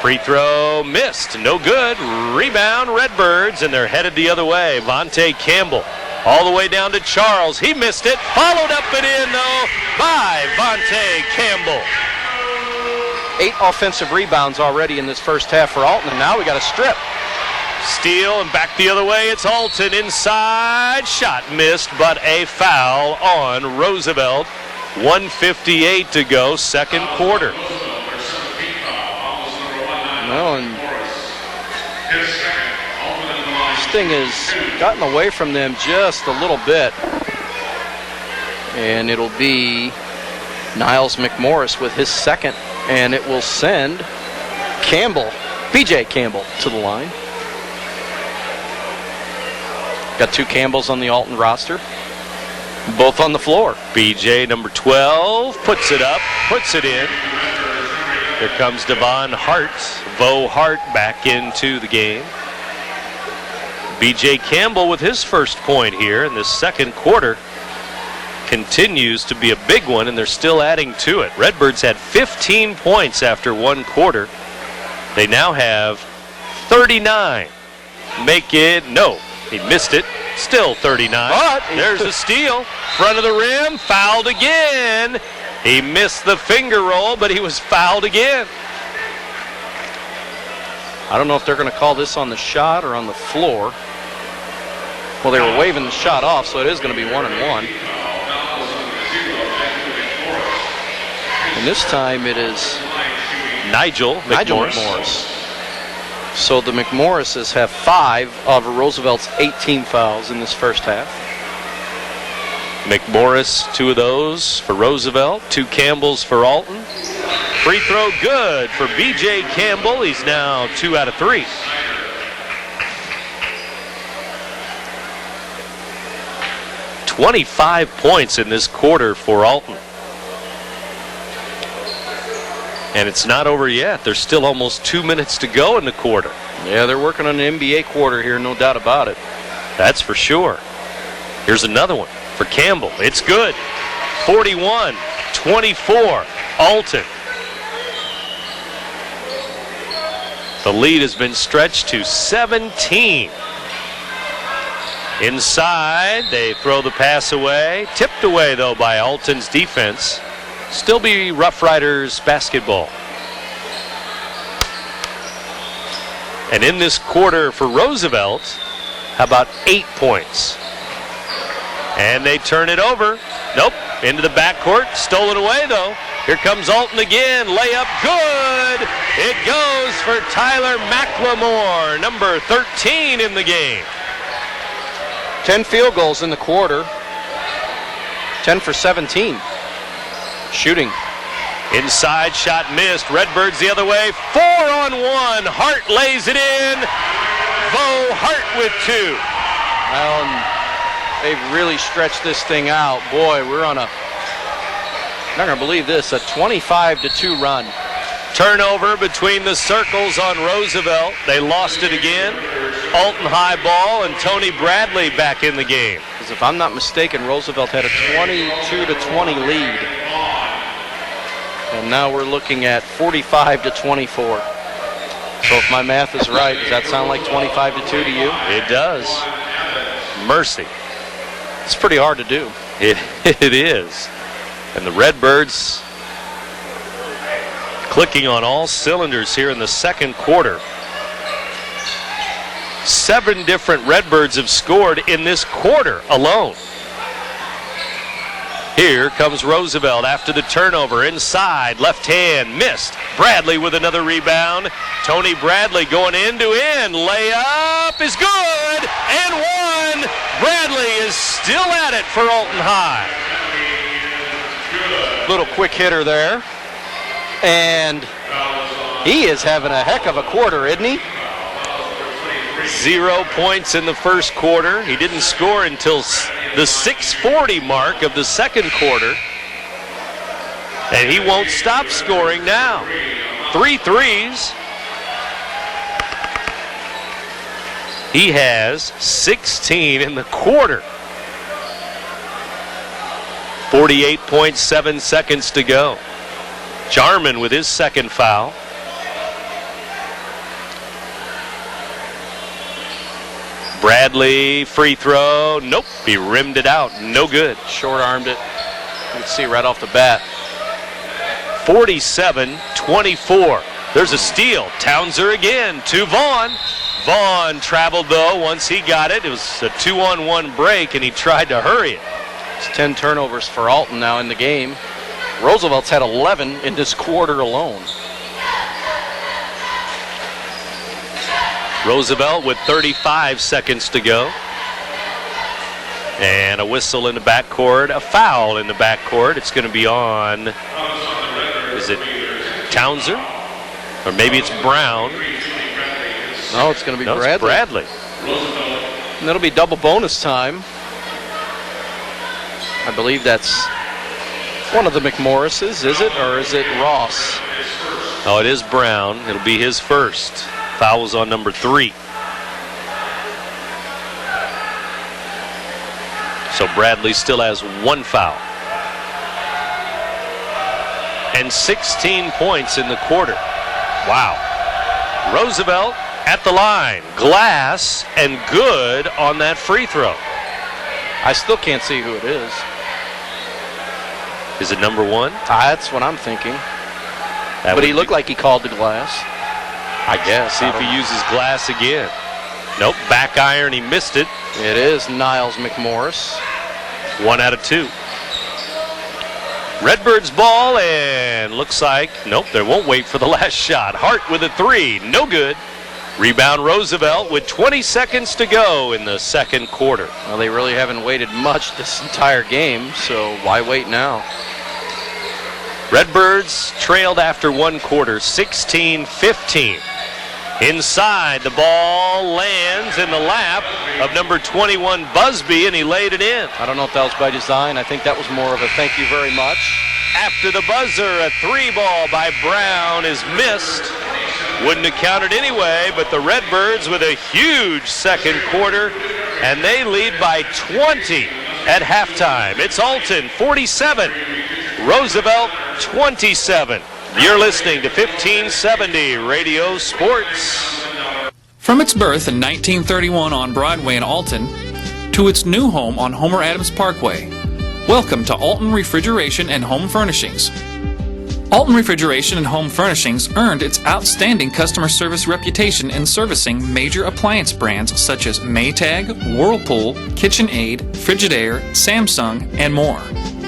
Free throw missed. No good. Rebound Redbirds, and they're headed the other way. Vontae Campbell all the way down to Charles. He missed it. Followed up and in, though, by Vontae Campbell. 8 offensive rebounds already in this first half for Alton, and now we got a strip. Steal and back the other way. It's Alton inside. Shot missed, but a foul on Roosevelt. 1:58 to go, second quarter. Well, and this thing has gotten away from them just a little bit. And it'll be Niles McMorris with his second, and it will send Campbell, BJ Campbell, to the line. Got 2 Campbells on the Alton roster, both on the floor. BJ, number 12, puts it up, puts it in. Here comes Devon Hart, Vo Hart back into the game. BJ Campbell with his first point here in the second quarter continues to be a big one, and they're still adding to it. Redbirds had 15 points after one quarter. They now have 39. Make it, no, he missed it. Still 39. But there's a steal. Front of the rim, fouled again. He missed the finger roll, but he was fouled again. I don't know if they're going to call this on the shot or on the floor. Well, they were waving the shot off, so it is going to be 1-1. And this time it is Nigel McMorris. So the McMorrises have 5 of Roosevelt's 18 fouls in this first half. McMorris, 2 of those for Roosevelt, 2 Campbells for Alton. Free throw good for BJ Campbell. He's now 2 out of 3. "25 points in this quarter for Alton. And it's not over yet. There's still almost 2 minutes to go in the quarter. Yeah, they're working on an NBA quarter here, no doubt about it. That's for sure. Here's another one for Campbell. It's good. 41-24, Alton. The lead has been stretched to 17. Inside, they throw the pass away. Tipped away, though, by Alton's defense. Still be Rough Riders basketball. And in this quarter for Roosevelt, how about 8 points? And they turn it over. Nope, into the backcourt. Stolen away, though. Here comes Alton again. Layup good. It goes for Tyler McLemore, number 13 in the game. 10 field goals in the quarter. 10 for 17. Shooting. Inside shot missed. Redbirds the other way. 4-on-1. Hart lays it in. Vo Hart with 2. Well, they've really stretched this thing out. Boy, we're on a, not going to believe this, a 25-2 run. Turnover between the circles on Roosevelt. They lost it again. Alton high ball, and Tony Bradley back in the game. Because if I'm not mistaken, Roosevelt had a 22-20 lead. And now we're looking at 45-24. So if my math is right, does that sound like 25-2 to you? It does. Mercy. It's pretty hard to do. It is. And the Redbirds clicking on all cylinders here in the second quarter. 7 different Redbirds have scored in this quarter alone. Here comes Roosevelt after the turnover. Inside, left hand, missed. Bradley with another rebound. Tony Bradley going end-to-end. Layup is good, and one. Bradley is still at it for Alton High. Little quick hitter there. And he is having a heck of a quarter, isn't he? 0 points in the first quarter. He didn't score until the 6:40 mark of the second quarter. And he won't stop scoring now. 3 threes. He has 16 in the quarter. 48.7 seconds to go. Jarman with his second foul. Bradley, free throw. Nope, he rimmed it out. No good. Short-armed it. You can see right off the bat. 47-24. There's a steal. Townser again to Vaughn. Vaughn traveled, though, once he got it. It was a 2-on-1 break, and he tried to hurry it. It's 10 turnovers for Alton now in the game. Roosevelt's had 11 in this quarter alone. Roosevelt with 35 seconds to go. And a whistle in the backcourt, a foul in the backcourt. It's going to be on, is it Townser? Or maybe it's Brown. No, it's going to be Bradley. It's Bradley. And it'll be double bonus time. I believe that's one of the McMorrises, is it? Or is it Ross? Oh, it is Brown. It'll be his first. Foul was on number 3. So Bradley still has 1 foul. And 16 points in the quarter. Wow. Roosevelt at the line. Glass and good on that free throw. I still can't see who it is. Is it number 1? That's what I'm thinking. But he looked like he called the glass. I guess. See if he uses glass again. Nope, back iron, he missed it. It is Niles McMorris. 1 out of 2. Redbirds ball, and looks like, nope, they won't wait for the last shot. Hart with a 3, no good. Rebound Roosevelt with 20 seconds to go in the second quarter. Well, they really haven't waited much this entire game, so why wait now? Redbirds trailed after 1 quarter, 16-15. Inside, the ball lands in the lap of number 21, Busby, and he laid it in. I don't know if that was by design. I think that was more of a thank you very much. After the buzzer, a 3 ball by Brown is missed. Wouldn't have counted anyway, but the Redbirds with a huge second quarter, and they lead by 20 at halftime. It's Alton 47, Roosevelt 27. You're listening to 1570 Radio Sports. From its birth in 1931 on Broadway in Alton to its new home on Homer Adams Parkway, welcome to Alton Refrigeration and Home Furnishings. Alton Refrigeration and Home Furnishings earned its outstanding customer service reputation in servicing major appliance brands such as Maytag, Whirlpool, KitchenAid, Frigidaire, Samsung, and more.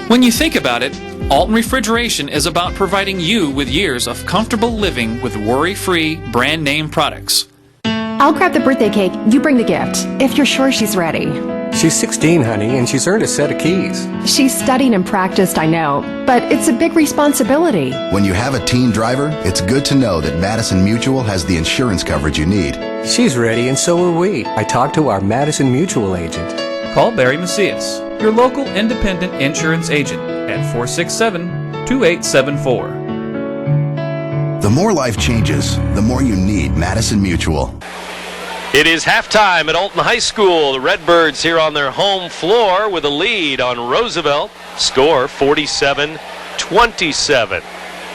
When you think about it, Alton Refrigeration is about providing you with years of comfortable living with worry-free brand name products. I'll grab the birthday cake, you bring the gift, if you're sure she's ready. She's 16, honey, and she's earned a set of keys. She's studied and practiced, I know, but it's a big responsibility. When you have a teen driver, it's good to know that Madison Mutual has the insurance coverage you need. She's ready, and so are we. I talked to our Madison Mutual agent. Call Barry Macias, your local independent insurance agent, at 467-2874. The more life changes, the more you need Madison Mutual. It is halftime at Alton High School. The Redbirds here on their home floor with a lead on Roosevelt. Score 47-27.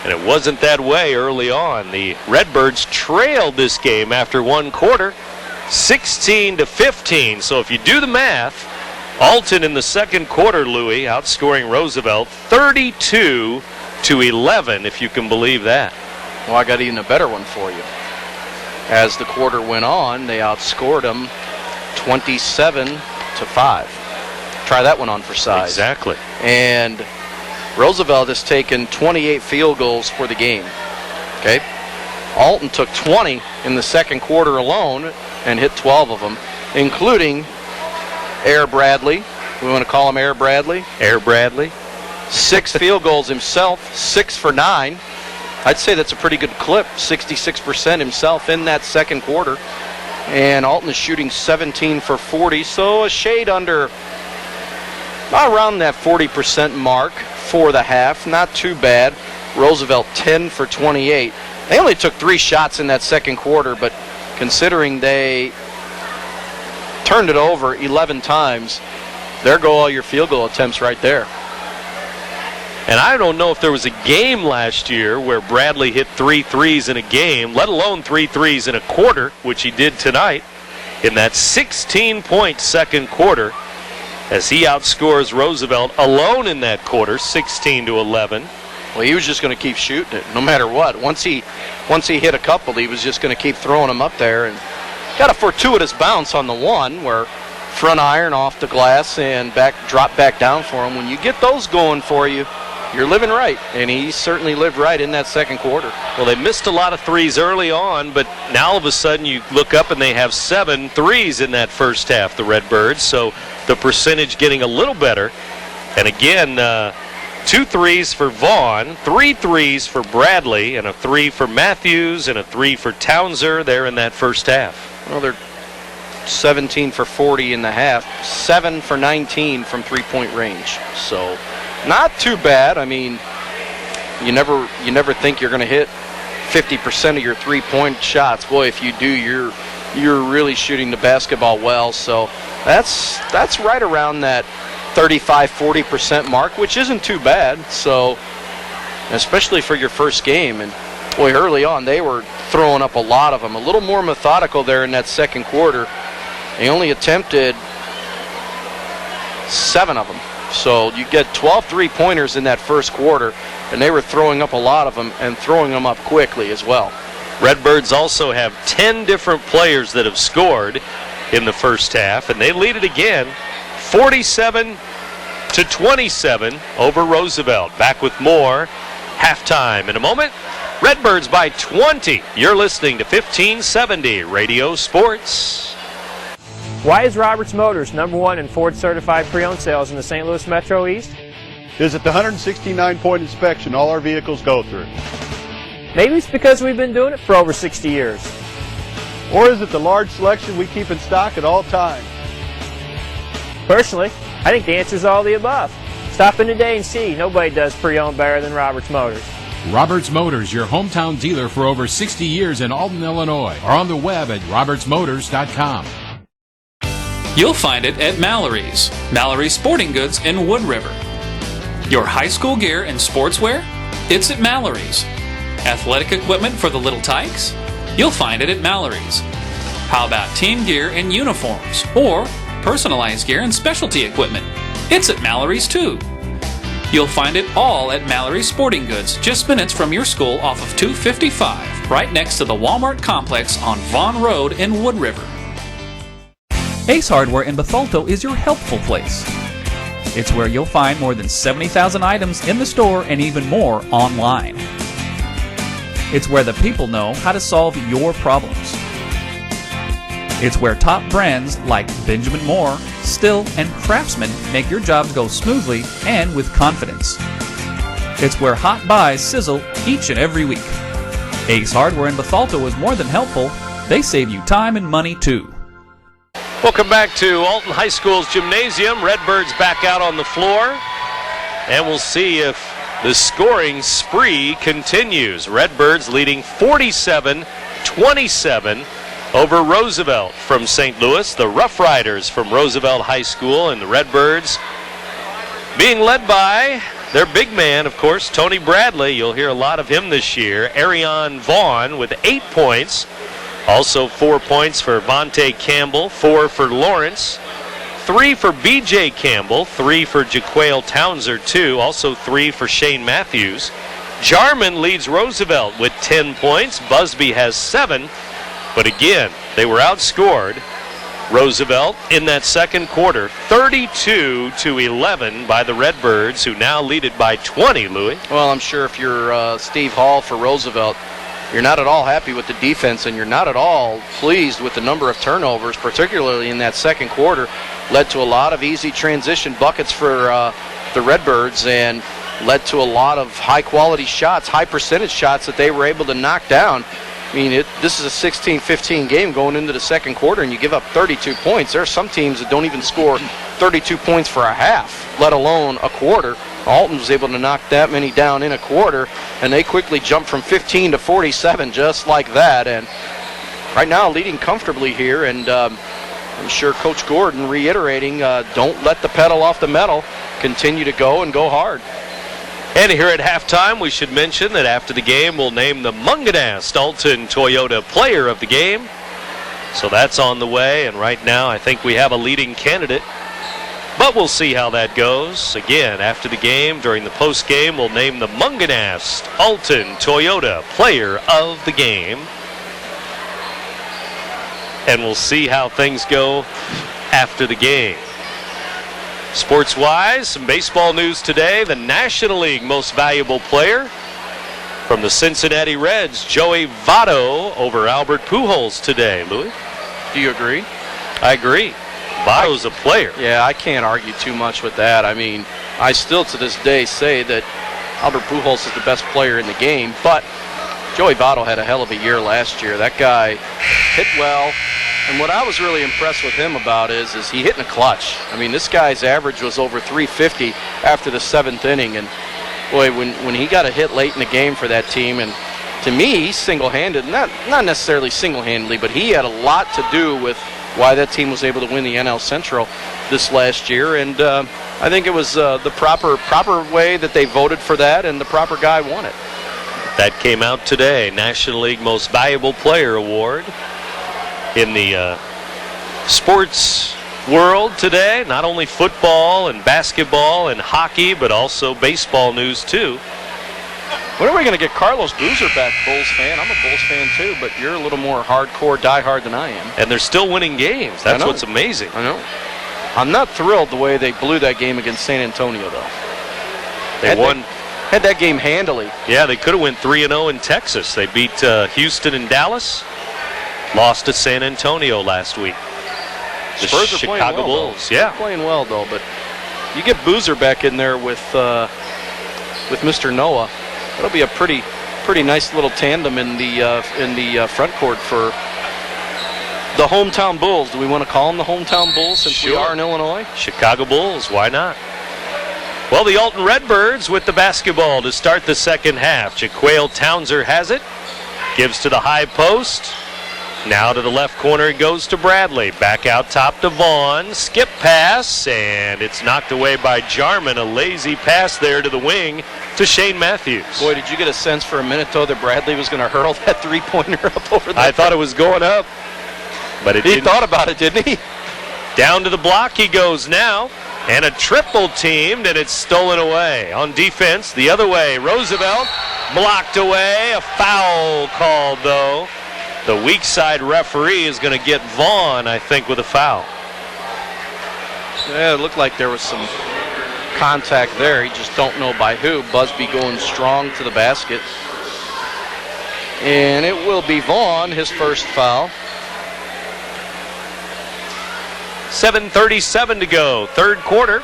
And it wasn't that way early on. The Redbirds trailed this game after 1 quarter, 16-15. So if you do the math, Alton in the second quarter, Louis, outscoring Roosevelt 32-11, if you can believe that. Well, I got even a better one for you. As the quarter went on, they outscored them 27-5. Try that one on for size. Exactly. And Roosevelt has taken 28 field goals for the game. Okay? Alton took 20 in the second quarter alone and hit 12 of them, including Air Bradley. We want to call him Air Bradley. Air Bradley. 6 field goals himself, 6 for 9. I'd say that's a pretty good clip, 66% himself in that second quarter. And Alton is shooting 17 for 40, so a shade under, around that 40% mark for the half. Not too bad. Roosevelt 10 for 28. They only took 3 shots in that second quarter, but considering they turned it over 11 times, there go all your field goal attempts right there. And I don't know if there was a game last year where Bradley hit 3 threes in a game, let alone 3 threes in a quarter, which he did tonight. in that 16-point second quarter as he outscores Roosevelt alone in that quarter, 16-11. Well, he was just going to keep shooting it no matter what. Once he hit a couple, he was just going to keep throwing them up there, and got a fortuitous bounce on the one where front iron off the glass and drop back down for him. When you get those going for you, you're living right, and he certainly lived right in that second quarter. Well, they missed a lot of threes early on, but now all of a sudden you look up and they have 7 threes in that first half, the Redbirds, so the percentage getting a little better. And again, 2 threes for Vaughn, 3 threes for Bradley, and a 3 for Matthews, and a 3 for Townser there in that first half. Well, they're 17 for 40 in the half, 7 for 19 from three-point range. So not too bad. I mean, you never think you're going to hit 50% of your three-point shots. Boy, if you do, you're really shooting the basketball well. So that's right around that 35-40% mark, which isn't too bad. So especially for your first game. And boy, early on they were throwing up a lot of them. A little more methodical there in that second quarter. They only attempted 7 of them. So you get 12 three-pointers in that first quarter, and they were throwing up a lot of them and throwing them up quickly as well. Redbirds also have 10 different players that have scored in the first half, and they lead it again, 47-27 over Roosevelt. Back with more halftime in a moment. Redbirds by 20. You're listening to 1570 Radio Sports. Why is Roberts Motors #1 in Ford certified pre-owned sales in the St. Louis Metro East? Visit the 169-point inspection all our vehicles go through. Maybe it's because we've been doing it for over 60 years. Or is it the large selection we keep in stock at all times? Personally, I think the answer is all the above. Stop in today and see. Nobody does pre-owned better than Roberts Motors. Roberts Motors, your hometown dealer for over 60 years in Alton, Illinois, or on the web at RiverBender.com. You'll find it at Mallory's. Mallory's Sporting Goods in Wood River. Your high school gear and sportswear? It's at Mallory's. Athletic equipment for the little tykes? You'll find it at Mallory's. How about team gear and uniforms? Or personalized gear and specialty equipment? It's at Mallory's too. You'll find it all at Mallory's Sporting Goods, just minutes from your school off of 255, right next to the Walmart complex on Vaughn Road in Wood River. Ace Hardware in Bethalto is your helpful place. It's where you'll find more than 70,000 items in the store and even more online. It's where the people know how to solve your problems. It's where top brands like Benjamin Moore, Still, and Craftsman make your jobs go smoothly and with confidence. It's where hot buys sizzle each and every week. Ace Hardware in Bethalto is more than helpful. They save you time and money too. Welcome back to Alton High School's gymnasium. Redbirds back out on the floor, and we'll see if the scoring spree continues. Redbirds leading 47-27 over Roosevelt from St. Louis. The Rough Riders from Roosevelt High School, and the Redbirds being led by their big man, of course, Tony Bradley. You'll hear a lot of him this year. Arion Vaughn with 8 points. Also 4 points for Vontae Campbell, 4 for Lawrence, 3 for B.J. Campbell, 3 for Jaquale Townser, 2, also 3 for Shane Matthews. Jarman leads Roosevelt with 10 points. Busby has 7, but again, they were outscored. Roosevelt in that second quarter, 32-11 by the Redbirds, who now lead it by 20, Louis. Well, I'm sure if you're Steve Hall for Roosevelt, you're not at all happy with the defense, and you're not at all pleased with the number of turnovers, particularly in that second quarter. Led to a lot of easy transition buckets for the Redbirds, and led to a lot of high-quality shots, high-percentage shots that they were able to knock down. I mean, this is a 16-15 game going into the second quarter, and you give up 32 points. There are some teams that don't even score 32 points for a half, let alone a quarter. Alton was able to knock that many down in a quarter, and they quickly jumped from 15 to 47 just like that. And right now leading comfortably here, and I'm sure Coach Gordon reiterating, don't let the pedal off the metal. Continue to go and go hard. And here at halftime, we should mention that after the game, we'll name the Munganast Alton Toyota Player of the Game. So that's on the way, and right now I think we have a leading candidate. But we'll see how that goes. Again, after the game, during the post game, we'll name the Munganast Alton Toyota Player of the Game. And we'll see how things go after the game. Sports-wise, some baseball news today. The National League Most Valuable Player from the Cincinnati Reds, Joey Votto over Albert Pujols today. Louis? Do you agree? I agree. Votto's a player. Yeah, I can't argue too much with that. I mean, I still to this day say that Albert Pujols is the best player in the game, but Joey Votto had a hell of a year last year. That guy hit well, and what I was really impressed with him about is he hit in a clutch. I mean, this guy's average was over 350 after the 7th inning, and boy, when he got a hit late in the game for that team, and to me, he's single-handed, not necessarily single-handedly, but he had a lot to do with why that team was able to win the NL Central this last year, and I think it was the proper way that they voted for that, and the proper guy won it. That came out today. National League Most Valuable Player Award in the sports world today. Not only football and basketball and hockey, but also baseball news too. When are we going to get Carlos Boozer back, Bulls fan? I'm a Bulls fan too, but you're a little more hardcore, diehard than I am. And they're still winning games. That's what's amazing. I know. I'm not thrilled the way they blew that game against San Antonio, though. They had that game handily. Yeah, they could have went 3-0 in Texas. They beat Houston and Dallas. Lost to San Antonio last week. The Spurs are Chicago Bulls. Yeah, playing well though. But you get Boozer back in there with Mr. Noah. That'll be a pretty nice little tandem in the front court for the hometown Bulls. Do we want to call them the hometown Bulls since we are in Illinois? Chicago Bulls, why not? Well, the Alton Redbirds with the basketball to start the second half. Jaquale Townser has it. Gives to the high post. Now to the left corner it goes to Bradley. Back out top to Vaughn. Skip pass, and it's knocked away by Jarman. A lazy pass there to the wing to Shane Matthews. Boy, did you get a sense for a minute, though, that Bradley was going to hurl that three-pointer up over there? I thought it was going up, but it didn't. He thought about it, didn't he? Down to the block he goes now. And a triple teamed, and it's stolen away. On defense, the other way. Roosevelt blocked away. A foul called, though. The weak side referee is going to get Vaughn, I think, with a foul. Yeah, it looked like there was some contact there. You just don't know by who. Busby going strong to the basket. And it will be Vaughn, his first foul. 7:37 to go, third quarter,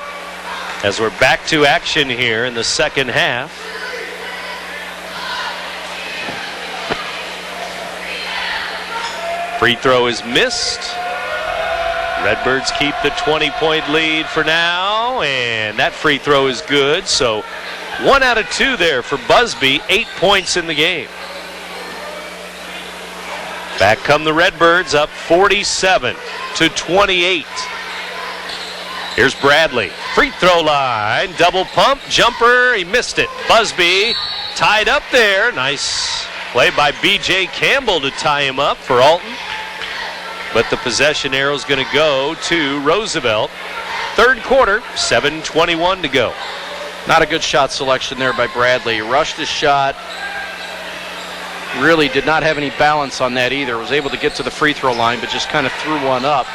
as we're back to action here in the second half. Free throw is missed. Redbirds keep the 20-point lead for now, and that free throw is good. So 1 out of 2 there for Busby, 8 points in the game. Back come the Redbirds, up 47-28. Here's Bradley, free throw line, double pump, jumper, he missed it. Busby tied up there. Nice play by B.J. Campbell to tie him up for Alton. But the possession arrow is going to go to Roosevelt. Third quarter, 7:21 to go. Not a good shot selection there by Bradley. He rushed his shot. Really did not have any balance on that either. Was able to get to the free throw line, but just kind of threw one up.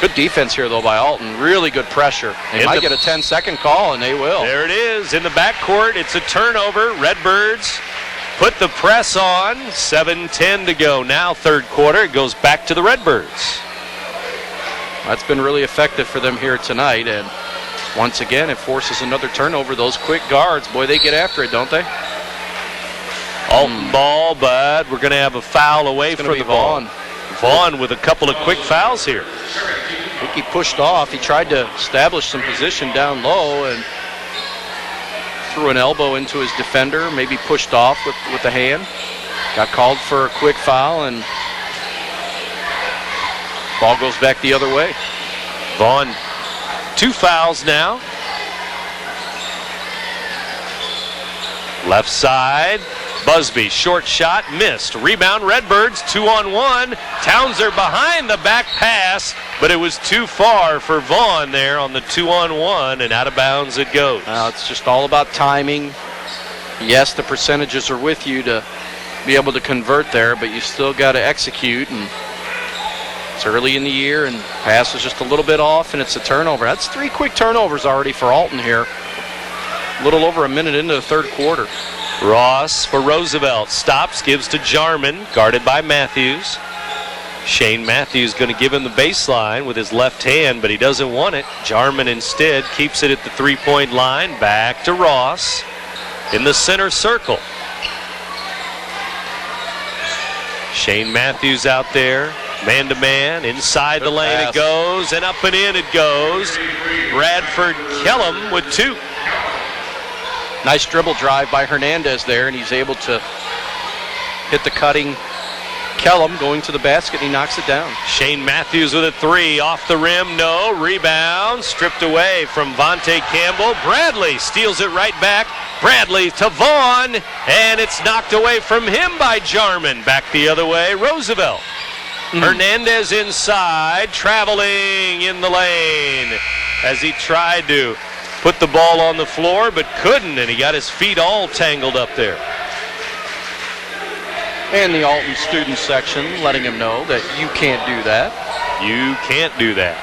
Good defense here, though, by Alton. Really good pressure. They might get a 10-second call, and they will. There it is. In the backcourt, it's a turnover. Redbirds put the press on. 7:10 to go. Now, third quarter, it goes back to the Redbirds. That's been really effective for them here tonight, and once again, it forces another turnover. Those quick guards, boy, they get after it, don't they? Alton ball, but we're going to have a foul away from the ball. Vaughn with a couple of quick fouls here. I think he pushed off. He tried to establish some position down low and threw an elbow into his defender, maybe pushed off with the hand. Got called for a quick foul, and ball goes back the other way. Vaughn, 2 fouls now. Left side, Busby, short shot, missed. Rebound, Redbirds, 2-on-1. Townser behind the back pass, but it was too far for Vaughn there on the 2-on-1, and out of bounds it goes. It's just all about timing. Yes, the percentages are with you to be able to convert there, but you still got to execute, and it's early in the year, and pass is just a little bit off, and it's a turnover. That's 3 quick turnovers already for Alton here. A little over a minute into the third quarter. Ross for Roosevelt. Stops, gives to Jarman, guarded by Matthews. Shane Matthews going to give him the baseline with his left hand, but he doesn't want it. Jarman instead keeps it at the three-point line. Back to Ross in the center circle. Shane Matthews out there, man-to-man, inside the lane it goes, and up and in it goes. Bradford Kellum with 2. Nice dribble drive by Hernandez there, and he's able to hit the cutting Kellum going to the basket, and he knocks it down. Shane Matthews with a 3, off the rim, no, rebound, stripped away from Vontae Campbell. Bradley steals it right back. Bradley to Vaughn, and it's knocked away from him by Jarman. Back the other way, Roosevelt. Hernandez inside, traveling in the lane as he tried to put the ball on the floor, but couldn't, and he got his feet all tangled up there. And the Alton student section letting him know that you can't do that. You can't do that.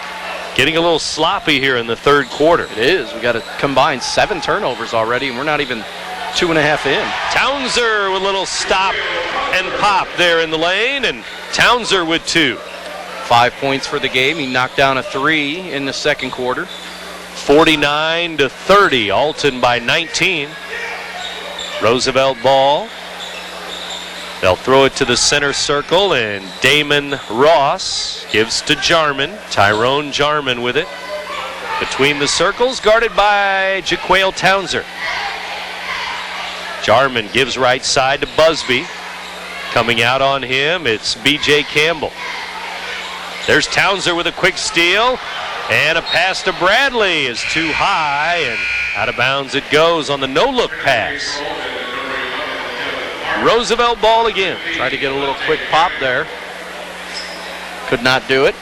Getting a little sloppy here in the third quarter. It is. We got to combine 7 turnovers already, and we're not even 2.5 in. Townser with a little stop and pop there in the lane, and Townser with 2. 5 points for the game. He knocked down a 3 in the second quarter. 49-30, Alton by 19. Roosevelt ball. They'll throw it to the center circle, and Damon Ross gives to Jarman. Tyrone Jarman with it. Between the circles, guarded by Jaquale Townser. Jarman gives right side to Busby. Coming out on him, it's B.J. Campbell. There's Townser with a quick steal. And a pass to Bradley is too high, and out of bounds it goes on the no-look pass. Roosevelt ball again. Tried to get a little quick pop there. Could not do it.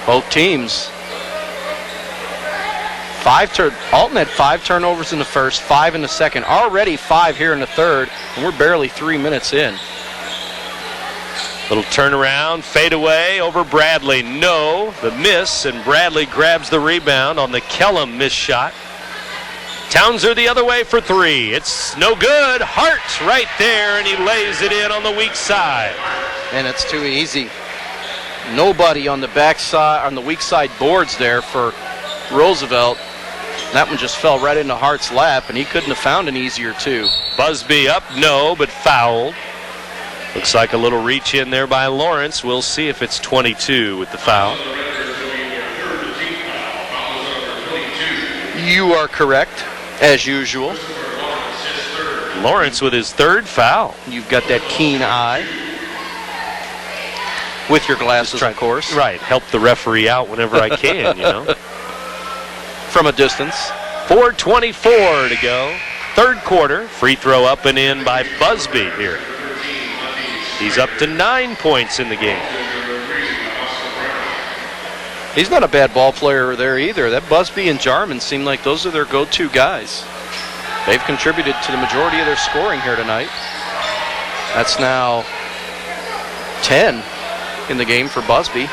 Both teams. Alton had 5 turnovers in the first, 5 in the second. Already 5 here in the third, and we're barely 3 minutes in. Little turnaround, fade away over Bradley. No, the miss, and Bradley grabs the rebound on the Kellum miss shot. Townser the other way for 3. It's no good. Hart right there, and he lays it in on the weak side. And it's too easy. Nobody on the backside, on the weak side boards there for Roosevelt. That one just fell right into Hart's lap, and he couldn't have found an easier 2. Busby up, no, but fouled. Looks like a little reach in there by Lawrence. We'll see if it's 22 with the foul. You are correct, as usual. Lawrence with his 3rd foul. You've got that keen eye. With your glasses, of course. Right, help the referee out whenever I can, you know. From a distance. 4:24 to go. Third quarter. Free throw up and in by Busby here. He's up to 9 points in the game. He's not a bad ball player there either. That Busby and Jarman seem like those are their go-to guys. They've contributed to the majority of their scoring here tonight. That's now 10 in the game for Busby.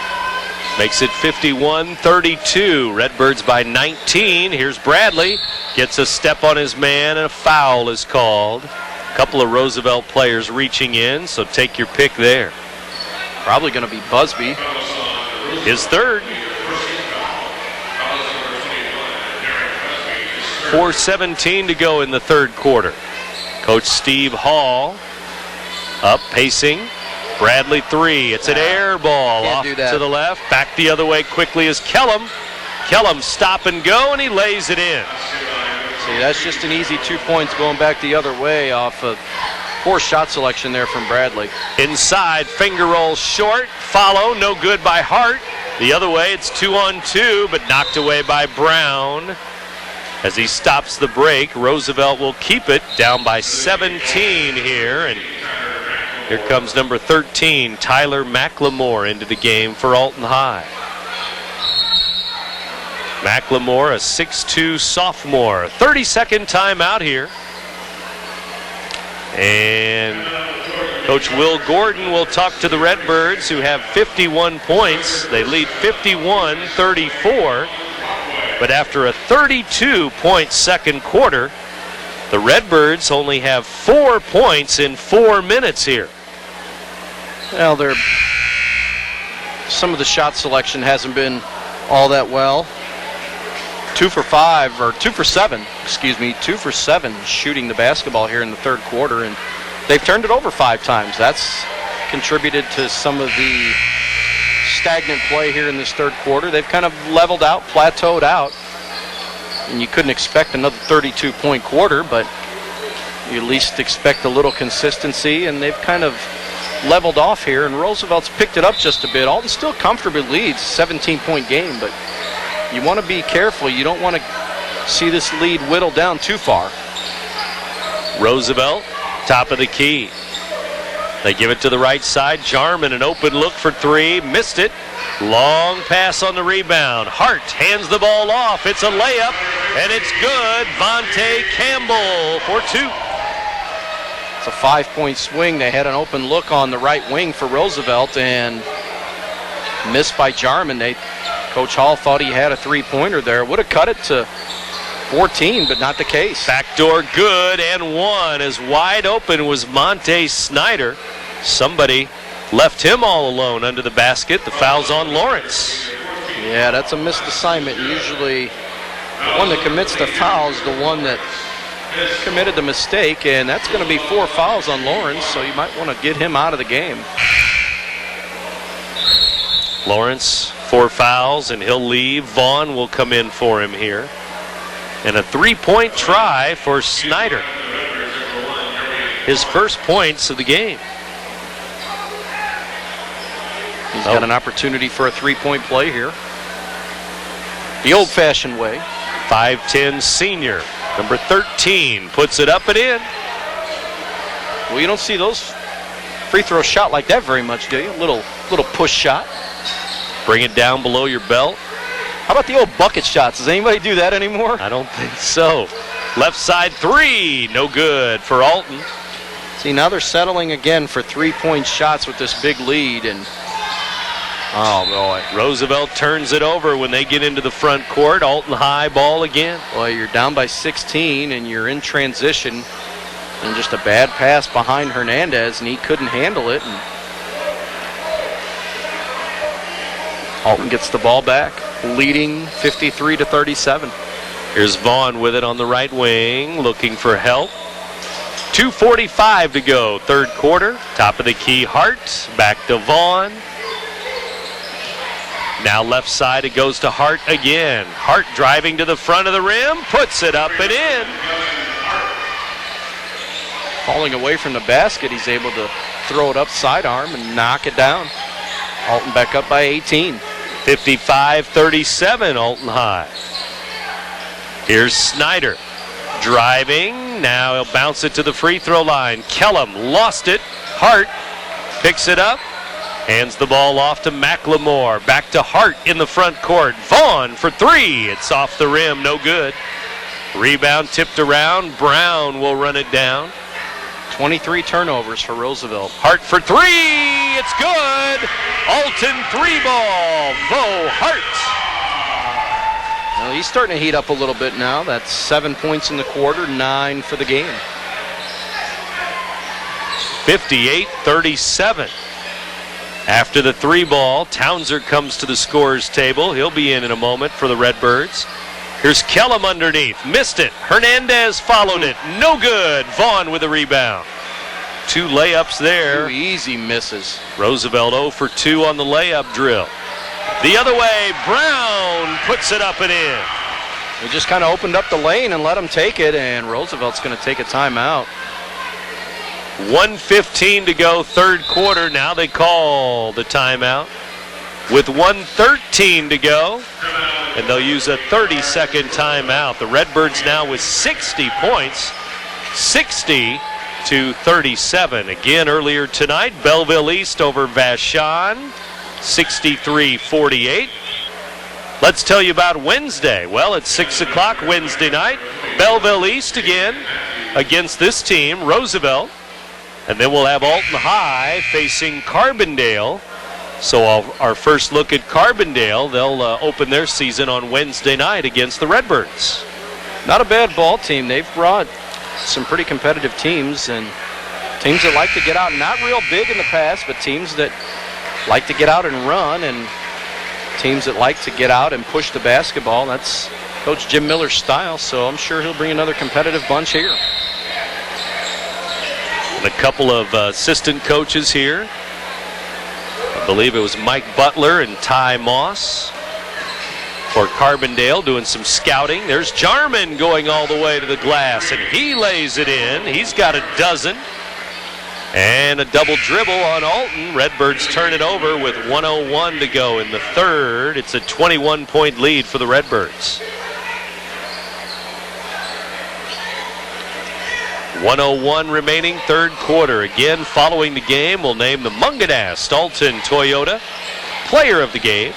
Makes it 51-32. Redbirds by 19. Here's Bradley. Gets a step on his man, and a foul is called. A couple of Roosevelt players reaching in, so take your pick there. Probably going to be Busby. His 3rd. 4:17 to go in the third quarter. Coach Steve Hall up, pacing. Bradley 3. It's an air ball off to the left. Back the other way quickly is Kellum. Kellum stop and go, and he lays it in. See, that's just an easy 2 points going back the other way off of poor shot selection there from Bradley. Inside, finger roll short. Follow, no good by Hart. The other way, it's 2-on-2, but knocked away by Brown. As he stops the break, Roosevelt will keep it down by 17 here. And here comes number 13, Tyler McLemore, into the game for Alton High. McLemore, a 6'2 sophomore. 30-second timeout here. And Coach Will Gordon will talk to the Redbirds, who have 51 points. They lead 51-34. But after a 32-point second quarter, the Redbirds only have 4 points in 4 minutes here. Well, some of the shot selection hasn't been all that well. 2 for 7 shooting the basketball here in the third quarter, and they've turned it over 5 times. That's contributed to some of the stagnant play here in this third quarter. They've kind of leveled out, plateaued out, and you couldn't expect another 32-point quarter, but you at least expect a little consistency, and they've kind of leveled off here, and Roosevelt's picked it up just a bit. Alton still comfortably leads, 17-point game, but you want to be careful. You don't want to see this lead whittle down too far. Roosevelt, top of the key. They give it to the right side. Jarman, an open look for 3. Missed it. Long pass on the rebound. Hart hands the ball off. It's a layup, and it's good. Vontae Campbell for 2. It's a 5-point swing. They had an open look on the right wing for Roosevelt, and missed by Jarman. Coach Hall thought he had a 3-pointer there. Would have cut it to 14, but not the case. Backdoor good and 1. As wide open was Monte Snyder. Somebody left him all alone under the basket. The foul's on Lawrence. Yeah, that's a missed assignment. Usually the one that commits the foul is the one that committed the mistake, and that's going to be 4 fouls on Lawrence, so you might want to get him out of the game. Lawrence, 4 fouls, and he'll leave. Vaughn will come in for him here. And a 3-point try for Snyder. His first points of the game. He's got an opportunity for a 3-point play here. The old-fashioned way. 5'10 senior. Number 13 puts it up and in. Well, you don't see those free throw shot like that very much, do you? A little push shot. Bring it down below your belt. How about the old bucket shots? Does anybody do that anymore? I don't think so. Left side 3, no good for Alton. See, now they're settling again for 3-point shots with this big lead, and oh boy. Roosevelt turns it over when they get into the front court. Alton High ball again. Well, you're down by 16 and you're in transition, and just a bad pass behind Hernandez, and he couldn't handle it. And Alton gets the ball back, leading 53-37. Here's Vaughn with it on the right wing, looking for help. 2:45 to go, third quarter. Top of the key, Hart. Back to Vaughn. Now left side, it goes to Hart again. Hart driving to the front of the rim, puts it up and in. Falling away from the basket, he's able to throw it up sidearm and knock it down. Alton back up by 18. 55-37, Alton High. Here's Snyder driving. Now he'll bounce it to the free throw line. Kellum lost it. Hart picks it up. Hands the ball off to McLemore. Back to Hart in the front court. Vaughn for 3. It's off the rim, no good. Rebound tipped around. Brown will run it down. 23 turnovers for Roosevelt. Hart for 3. It's good. Alton 3-ball. Bo Hart. Well, he's starting to heat up a little bit now. That's 7 points in the quarter, 9 for the game. 58-37. After the 3-ball, Townser comes to the scorer's table. He'll be in a moment for the Redbirds. Here's Kellum underneath. Missed it. Hernandez followed it. No good. Vaughn with a rebound. 2 layups there. 2 easy misses. Roosevelt 0 for 2 on the layup drill. The other way, Brown puts it up and in. They just kind of opened up the lane and let him take it, and Roosevelt's going to take a timeout. 1:15 to go, third quarter. Now they call the timeout. With 1:13 to go, and they'll use a 30-second timeout. The Redbirds now with 60 points, 60-37. Again, earlier tonight, Belleville East over Vashon, 63-48. Let's tell you about Wednesday. Well, it's 6 o'clock Wednesday night. Belleville East again against this team, Roosevelt. And then we'll have Alton High facing Carbondale. So our first look at Carbondale, they'll open their season on Wednesday night against the Redbirds. Not a bad ball team. They've brought some pretty competitive teams, and teams that like to get out, not real big in the past, but teams that like to get out and run, and teams that like to get out and push the basketball. That's Coach Jim Miller's style, so I'm sure he'll bring another competitive bunch here. And a couple of assistant coaches here. I believe it was Mike Butler and Ty Moss for Carbondale doing some scouting. There's Jarman going all the way to the glass, and he lays it in. He's got a dozen. And a double dribble on Alton. Redbirds turn it over with 1:01 to go in the third. It's a 21-point lead for the Redbirds. 1:01 remaining, third quarter. Again, following the game, we'll name the Munganast Alton Toyota player of the game.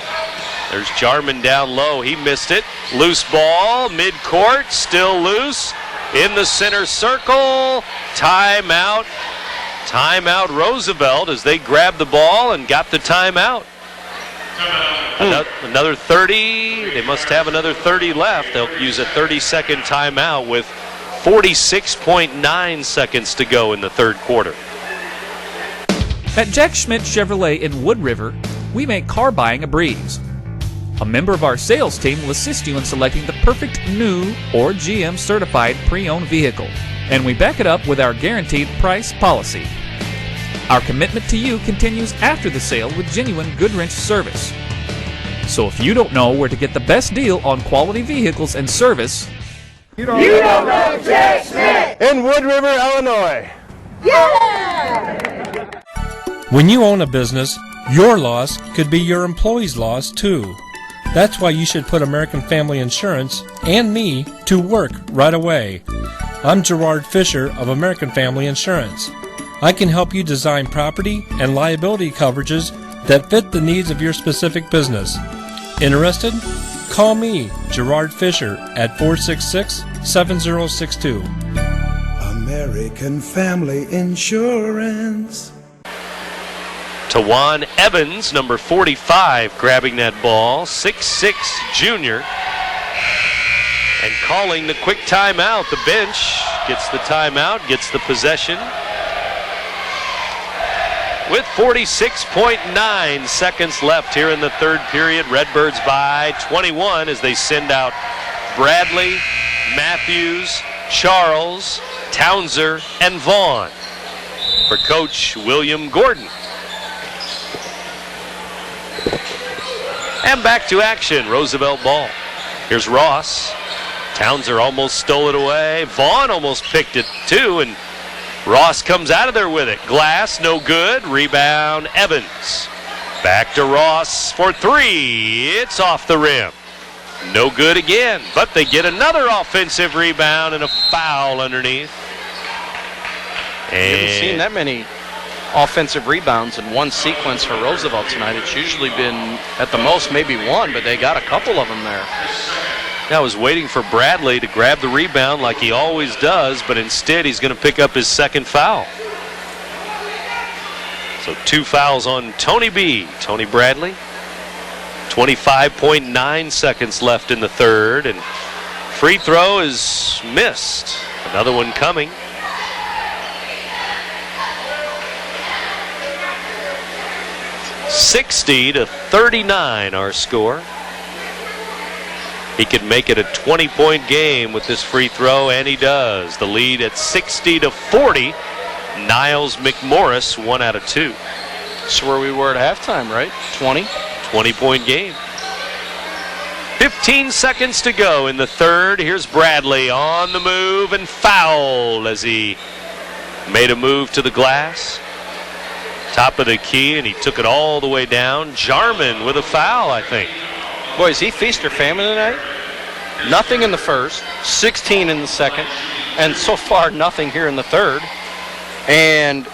There's Jarman down low. He missed it. Loose ball, mid-court, still loose. In the center circle. Timeout. Timeout Roosevelt as they grabbed the ball and got the timeout. Another 30. They must have another 30 left. They'll use a 30-second timeout with 46.9 seconds to go in the third quarter. At Jack Schmidt Chevrolet in Wood River, we make car buying a breeze. A member of our sales team will assist you in selecting the perfect new or GM certified pre-owned vehicle, and we back it up with our guaranteed price policy. Our commitment to you continues after the sale with genuine Goodwrench service. So if you don't know where to get the best deal on quality vehicles and service, You don't know Jack Schmidt! In Wood River, Illinois. Yeah! When you own a business, your loss could be your employee's loss too. That's why you should put American Family Insurance and me to work right away. I'm Gerard Fisher of American Family Insurance. I can help you design property and liability coverages that fit the needs of your specific business. Interested? Call me, Gerard Fisher, at 466-7062. American Family Insurance. Tawan Evans, number 45, grabbing that ball. 6'6" junior. And calling the quick timeout. The bench gets the timeout, gets the possession. With 46.9 seconds left here in the third period, Redbirds by 21 as they send out Bradley, Matthews, Charles, Townser, and Vaughn for Coach William Gordon. And back to action, Roosevelt ball. Here's Ross. Townser almost stole it away. Vaughn almost picked it too, and Ross comes out of there with it. Glass, no good. Rebound, Evans. Back to Ross for three. It's off the rim. No good again, but they get another offensive rebound and a foul underneath. We haven't seen that many offensive rebounds in one sequence for Roosevelt tonight. It's usually been, at the most, maybe one, but they got a couple of them there. I was waiting for Bradley to grab the rebound like he always does, but instead he's going to pick up his second foul. So 2 fouls on Tony B. Tony Bradley. 25.9 seconds left in the third, and free throw is missed. Another one coming. (60-39) our score. He could make it a 20-point game with this free throw, and he does. The lead at 60-40. Niles McMorris, 1 out of 2. That's where we were at halftime, right? 20-point game. 15 seconds to go in the third. Here's Bradley on the move and fouled as he made a move to the glass. Top of the key, and he took it all the way down. Jarman with a foul, I think. Boy, is he feast or famine tonight? Nothing in the first, 16 in the second, and so far nothing here in the third. And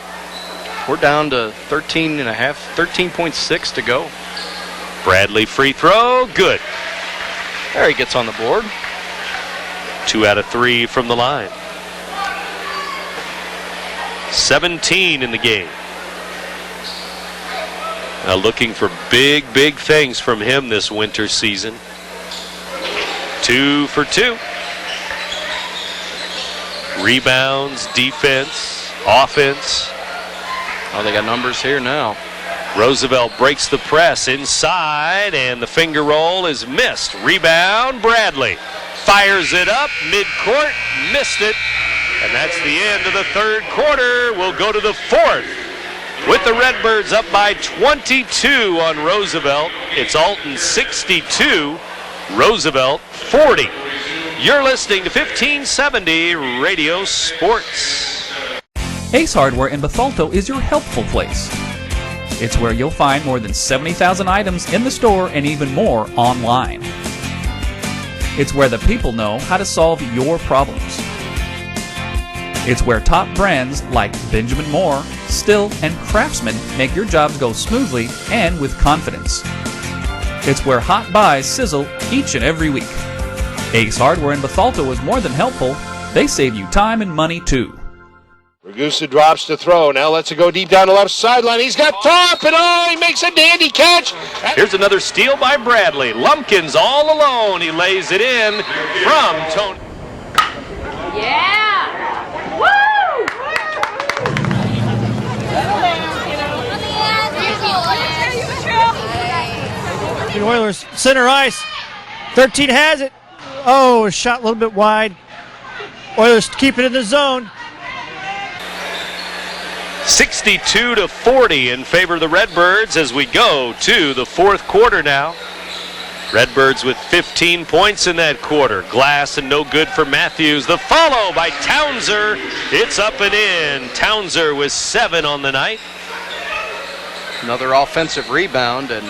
we're down to 13.6 to go. Bradley free throw, good. There he gets on the board. 2 out of 3 from the line. 17 in the game. Now looking for big things from him this winter season. 2 for 2. Rebounds, defense, offense. Oh, they got numbers here now. Roosevelt breaks the press inside, and the finger roll is missed. Rebound, Bradley. Fires it up, midcourt, missed it. And that's the end of the third quarter. We'll go to the fourth with the Redbirds up by 22 on Roosevelt. It's Alton 62, Roosevelt 40. You're listening to 1570 Radio Sports. Ace Hardware in Bethalto is your helpful place. It's where you'll find more than 70,000 items in the store and even more online. It's where the people know how to solve your problems. It's where top brands like Benjamin Moore, Still, and Craftsman make your jobs go smoothly and with confidence. It's where hot buys sizzle each and every week. Ace Hardware in Bethalto is more than helpful. They save you time and money too. Ragusa drops to throw. Now lets it go deep down the left sideline. He's got top, and he makes a dandy catch. Here's another steal by Bradley. Lumpkins all alone. He lays it in from Tony. Yeah! Woo! The Oilers center ice. 13 has it. Oh, a shot a little bit wide. Oilers keep it in the zone. 62-40 in favor of the Redbirds as we go to the fourth quarter now. Redbirds with 15 points in that quarter. Glass and no good for Matthews. The follow by Townser. It's up and in. Townser with 7 on the night. Another offensive rebound, and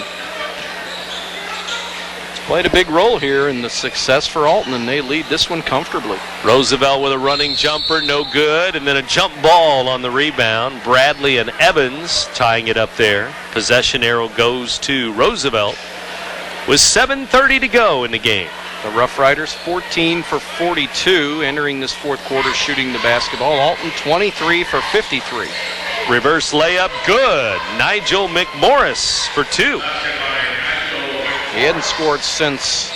it's played a big role here in the success for Alton, and they lead this one comfortably. Roosevelt with a running jumper, no good, and then a jump ball on the rebound. Bradley and Evans tying it up there. Possession arrow goes to Roosevelt with 7:30 to go in the game. The Rough Riders 14 for 42 entering this fourth quarter shooting the basketball. Alton 23 for 53. Reverse layup, good. Nigel McMorris for 2. He hadn't scored since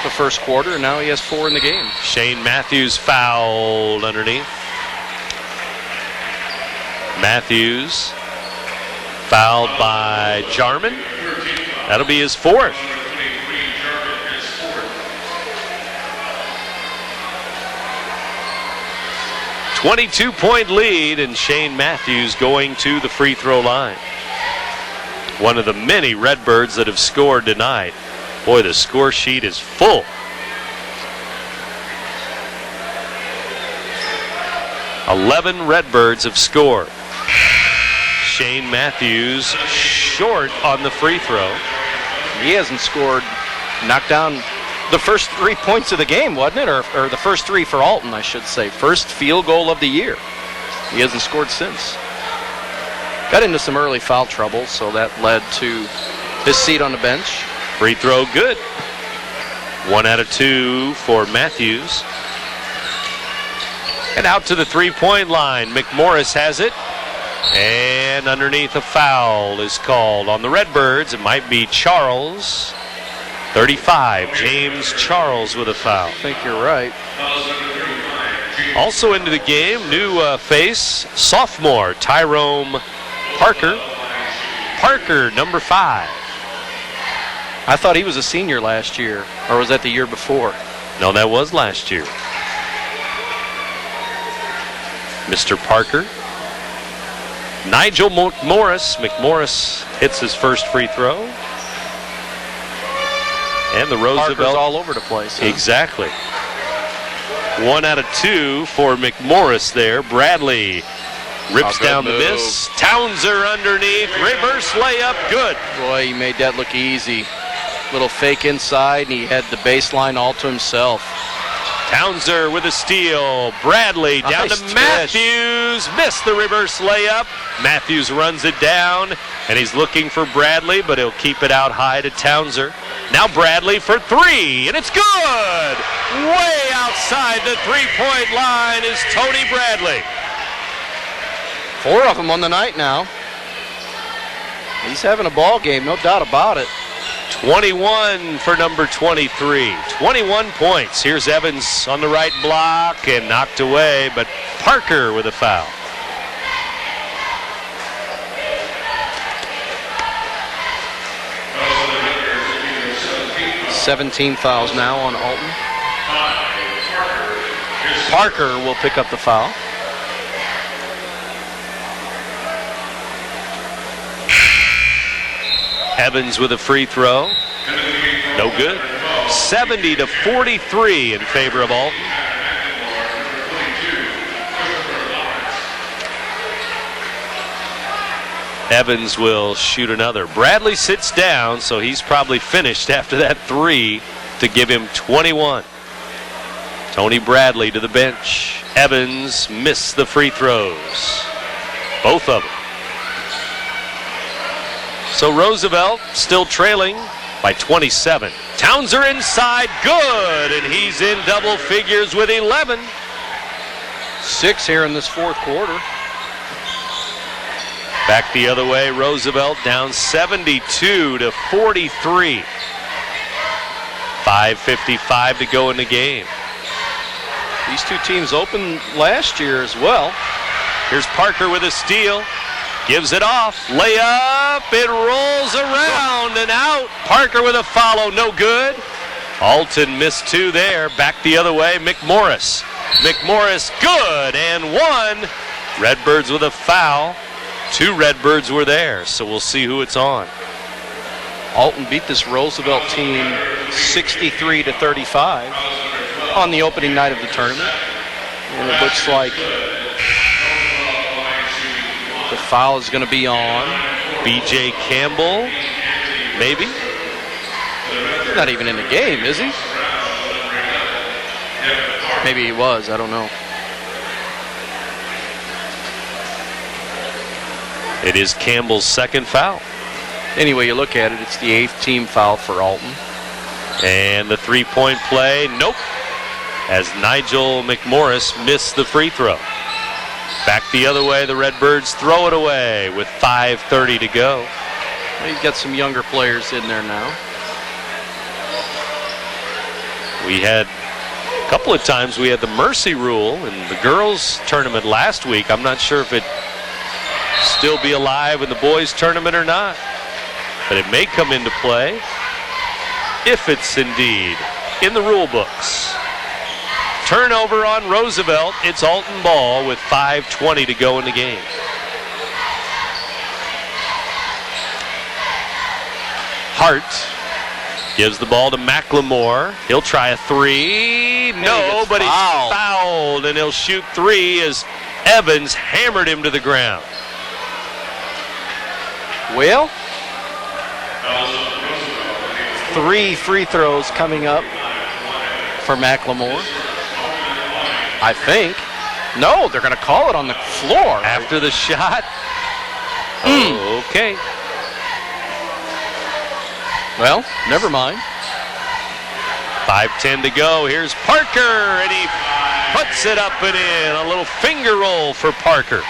the first quarter, and now he has 4 in the game. Shane Matthews fouled underneath. Matthews fouled by Jarman. That'll be his 4th. .22 lead, and Shane Matthews going to the free throw line. One of the many Redbirds that have scored tonight. Boy, the score sheet is full. .11 Redbirds have scored. Shane Matthews short on the free throw. He hasn't scored. Knocked down the first 3 points of the game, wasn't it? Or the first 3 for Alton, I should say. First field goal of the year. He hasn't scored since. Got into some early foul trouble, so that led to his seat on the bench. Free throw good. 1 out of 2 for Matthews. And out to the three-point line. McMorris has it. And underneath, a foul is called on the Redbirds. It might be Charles. 35, James Charles with a foul. I think you're right. Also into the game, new face, sophomore Tyrone Parker. Parker, number 5. I thought he was a senior last year, or was that the year before? No, that was last year. Mr. Parker. Nigel McMorris hits his first free throw. And the Roosevelt. Parker's all over the place. Huh? Exactly. 1 out of 2 for McMorris there. Bradley rips down the miss. Townser underneath. Reverse layup. Good. Boy, he made that look easy. Little fake inside, and he had the baseline all to himself. Townser with a steal. Bradley down Nice to dish. Matthews. Missed the reverse layup. Matthews runs it down, and he's looking for Bradley, but he'll keep it out high to Townser. Now Bradley for three, and it's good! Way outside the three-point line is Tony Bradley. 4 of them on the night now. He's having a ball game, no doubt about it. 21 for number 23. 21 points. Here's Evans on the right block and knocked away, but Parker with a foul. $17 fouls now on Alton. Parker will pick up the foul. Evans with a free throw. No good. 70-43 in favor of Alton. Evans will shoot another. Bradley sits down, so he's probably finished after that three to give him 21. Tony Bradley to the bench. Evans missed the free throws. Both of them. So Roosevelt still trailing by 27. Townser inside, good, and he's in double figures with 11. 6 here in this fourth quarter. Back the other way, Roosevelt down 72-43. 5:55 to go in the game. These two teams opened last year as well. Here's Parker with a steal. Gives it off. Layup. It rolls around and out. Parker with a follow. No good. Alton missed 2 there. Back the other way. McMorris. McMorris good and 1. Redbirds with a foul. 2 Redbirds were there, so we'll see who it's on. Alton beat this Roosevelt team 63-35 on the opening night of the tournament. And it looks like the foul is going to be on B.J. Campbell, maybe? He's not even in the game, is he? Maybe he was, I don't know. It is Campbell's second foul. Anyway, you look at it, it's the 8th team foul for Alton. And the three-point play, nope. As Nigel McMorris missed the free throw. Back the other way, the Redbirds throw it away with 5:30 to go. Well, you've got some younger players in there now. We had a couple of times we had the mercy rule in the girls tournament last week. I'm not sure if it still be alive in the boys tournament or not, but it may come into play if it's indeed in the rule books. Turnover on Roosevelt. It's Alton ball with 5:20 to go in the game. Hart gives the ball to McLemore. He'll try a three. No, but he's fouled, and he'll shoot 3 as Evans hammered him to the ground. Well, 3 free throws coming up for McLemore. I think. No, they're going to call it on the floor. After the shot? Okay. Well, never mind. 5:10 to go. Here's Parker, and he puts it up and in. A little finger roll for Parker.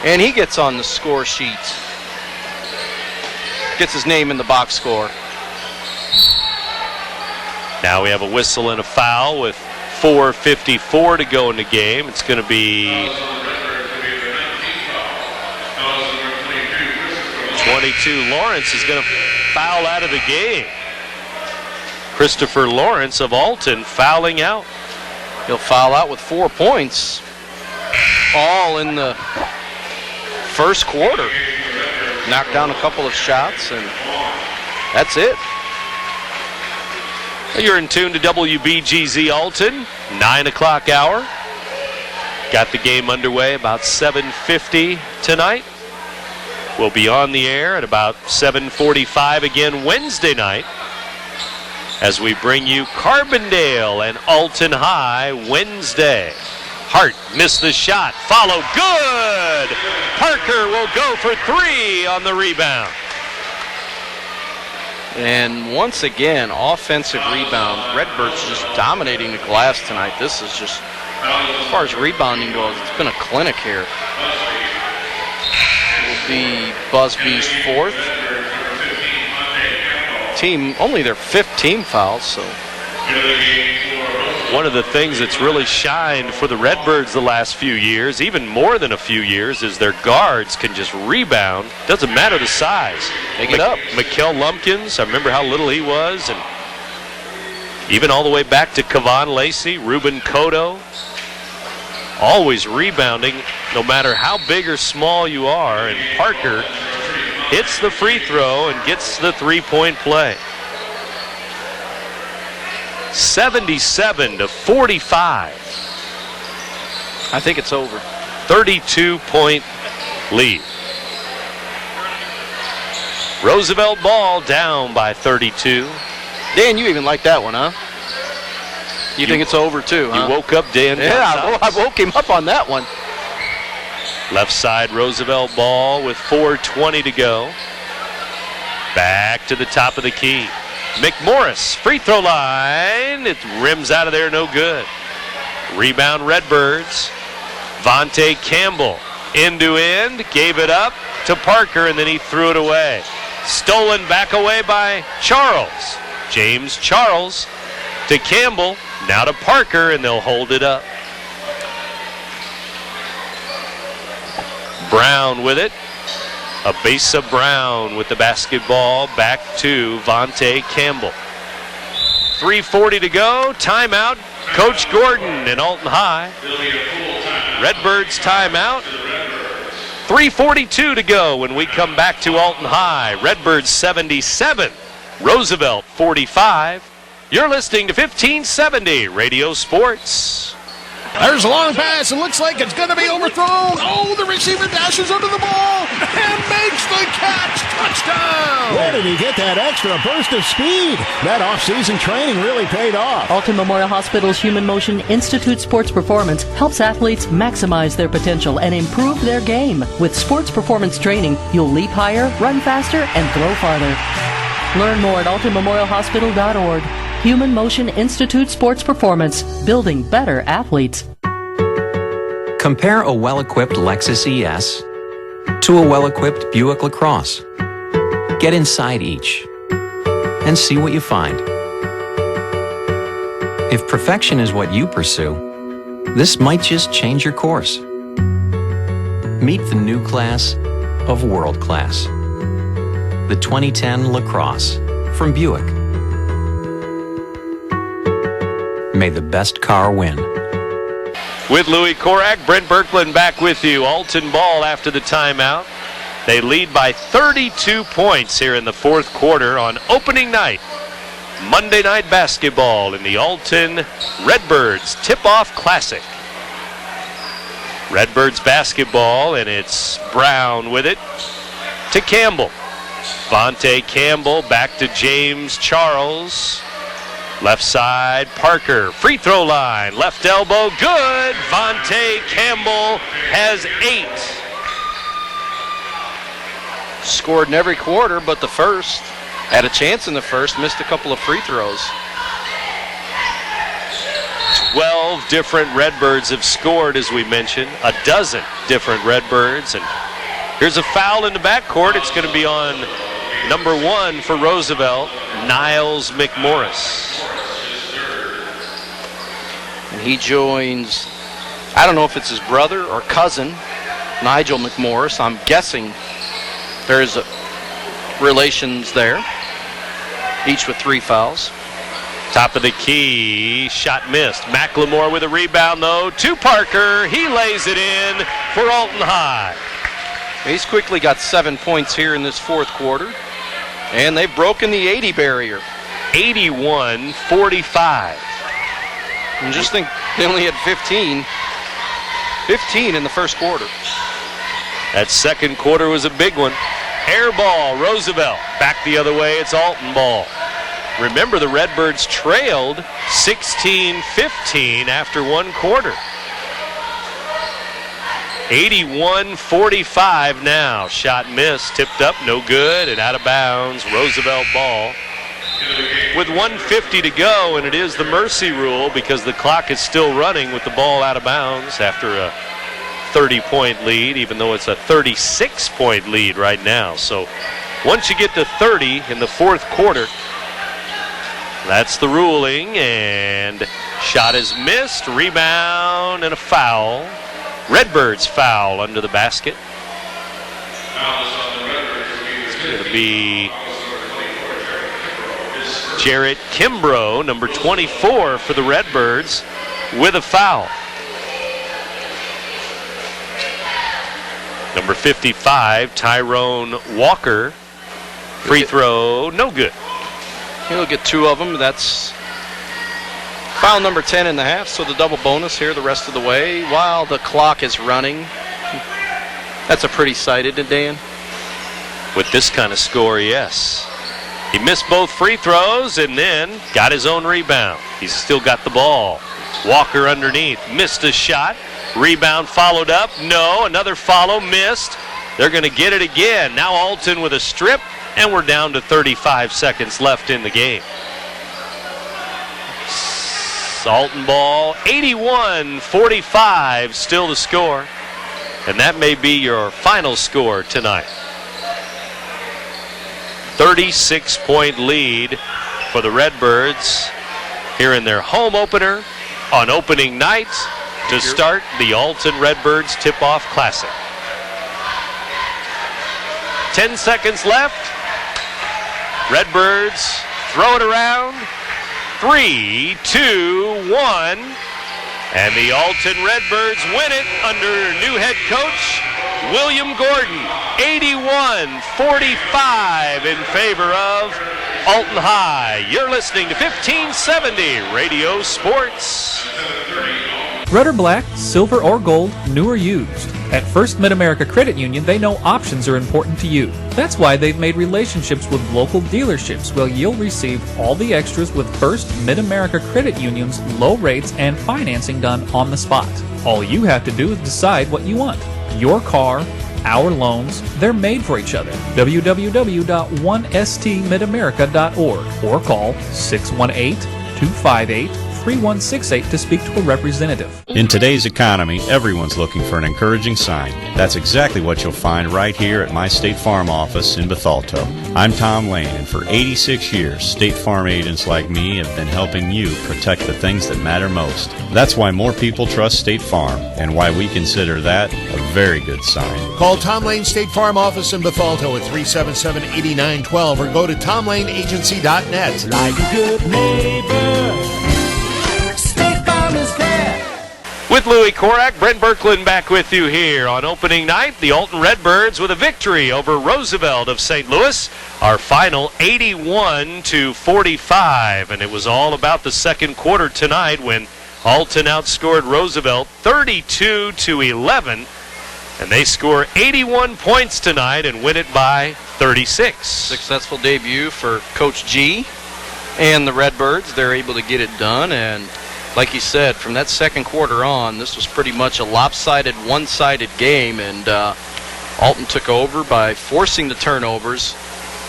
And he gets on the score sheet. Gets his name in the box score. Now we have a whistle and a foul with 4:54 to go in the game. It's going to be 22. Lawrence is going to foul out of the game. Christopher Lawrence of Alton fouling out. He'll foul out with 4 points. All in the first quarter. Knocked down a couple of shots, and that's it. You're in tune to WBGZ Alton, 9 o'clock hour. Got the game underway about 7:50 tonight. will be on the air at about 7:45 again Wednesday night as we bring you Carbondale and Alton High Wednesday. Hart missed the shot. Follow. Good! Parker will go for 3 on the rebound. And once again, offensive rebound. Redbirds just dominating the glass tonight. This is just, as far as rebounding goes, it's been a clinic here. Will be Busby's 4th. Team, only their 5th team foul, so. One of the things that's really shined for the Redbirds the last few years, even more than a few years, is their guards can just rebound. Doesn't matter the size. They get up. Mikkel Lumpkins, I remember how little he was, and even all the way back to Kavan Lacey, Ruben Cotto. Always rebounding, no matter how big or small you are, and Parker hits the free throw and gets the 3-point play. 77-45. I think it's over. 32-point lead. Roosevelt ball down by 32. Dan, you even like that one, huh? You think it's over too, huh? You woke up Dan. Yeah, I woke him up on that one. Left side Roosevelt ball with 4:20 to go. Back to the top of the key. McMorris, free throw line. It rims out of there, no good. Rebound Redbirds. Vontae Campbell, end to end, gave it up to Parker, and then he threw it away. Stolen back away by Charles. James Charles to Campbell, now to Parker, and they'll hold it up. Brown with it. Abasa Brown with the basketball, back to Vontae Campbell. 3:40 to go, timeout, Coach Gordon in Alton High. Redbirds timeout. 3:42 to go when we come back to Alton High. Redbirds 77, Roosevelt 45. You're listening to 1570 Radio Sports. There's a long pass. It looks like it's going to be overthrown. Oh, the receiver dashes under the ball and makes the catch. Touchdown! Where did he get that extra burst of speed? That off-season training really paid off. Alton Memorial Hospital's Human Motion Institute Sports Performance helps athletes maximize their potential and improve their game. With sports performance training, you'll leap higher, run faster, and throw farther. Learn more at altonmemorialhospital.org. Human Motion Institute Sports Performance, building better athletes. Compare a well-equipped Lexus ES to a well-equipped Buick LaCrosse. Get inside each and see what you find. If perfection is what you pursue, this might just change your course. Meet the new class of world class. The 2010 LaCrosse from Buick. May the best car win. With Louis Korak, Brent Birkeland back with you. Alton ball after the timeout. They lead by 32 points here in the fourth quarter on opening night. Monday night basketball in the Alton Redbirds Tip-Off Classic. Redbirds basketball, and it's Brown with it to Campbell. Vontae Campbell back to James Charles. Left side, Parker, free throw line, left elbow, good. Vontae Campbell has 8. Scored in every quarter but the first. Had a chance in the first, missed a couple of free throws. 12 different Redbirds have scored, as we mentioned. A dozen different Redbirds. And here's a foul in the backcourt. It's going to be on number 1 for Roosevelt, Niles McMorris. And he joins, I don't know if it's his brother or cousin, Nigel McMorris. I'm guessing there's relations there, each with 3 fouls. Top of the key, shot missed. McLemore with a rebound, though, to Parker. He lays it in for Alton High. He's quickly got 7 points here in this fourth quarter, and they've broken the 80 barrier. 81-45. And just think, they only had 15 in the first quarter. That second quarter was a big one. Air ball, Roosevelt. Back the other way, it's Alton ball. Remember, the Redbirds trailed 16-15 after one quarter. 81-45 now. Shot missed, tipped up, no good, and out of bounds. Roosevelt ball. With 1:50 to go, and it is the mercy rule because the clock is still running with the ball out of bounds after a 30-point lead, even though it's a 36-point lead right now. So once you get to 30 in the fourth quarter, that's the ruling, and shot is missed, rebound, and a foul. Redbirds foul under the basket. It's going to be Jarrett Kimbrough, number 24 for the Redbirds, with a foul. Number 55, Tyrone Walker, free throw, no good. He'll get two of them. That's foul number 10 in the half, so the double bonus here the rest of the way while the clock is running. That's a pretty sight, isn't it, Dan? With this kind of score, yes. He missed both free throws and then got his own rebound. He's still got the ball. Walker underneath, missed a shot. Rebound followed up, no, another follow, missed. They're going to get it again. Now Alton with a strip, and we're down to 35 seconds left in the game. Alton ball, 81-45, still the score. And that may be your final score tonight. 36-point lead for the Redbirds here in their home opener on opening night to start the Alton Redbirds Tip-Off Classic. 10 seconds left. Redbirds throw it around. 3, 2, 1. And the Alton Redbirds win it under new head coach William Gordon. 81-45 in favor of Alton High. You're listening to 1570 Radio Sports. Red or black, silver or gold, new or used. At First Mid-America Credit Union, they know options are important to you. That's why they've made relationships with local dealerships where you'll receive all the extras with First Mid-America Credit Union's low rates and financing done on the spot. All you have to do is decide what you want. Your car, our loans, they're made for each other. www.1stmidamerica.org or call 618-258-3168 to speak to a representative. In today's economy, everyone's looking for an encouraging sign. That's exactly what you'll find right here at my State Farm office in Bethalto. I'm Tom Lane, and for 86 years, State Farm agents like me have been helping you protect the things that matter most. That's why more people trust State Farm, and why we consider that a very good sign. Call Tom Lane State Farm office in Bethalto at 377-8912 or go to tomlaneagency.net. Like a good neighbor, State Farm is there. With Louis Korak, Brent Birkeland back with you here on opening night. The Alton Redbirds with a victory over Roosevelt of St. Louis. Our final 81-45, and it was all about the second quarter tonight when Alton outscored Roosevelt 32-11, and they score 81 points tonight and win it by 36. Successful debut for Coach G and the Redbirds. They're able to get it done, and like you said, from that second quarter on, this was pretty much a lopsided, one-sided game, and Alton took over by forcing the turnovers,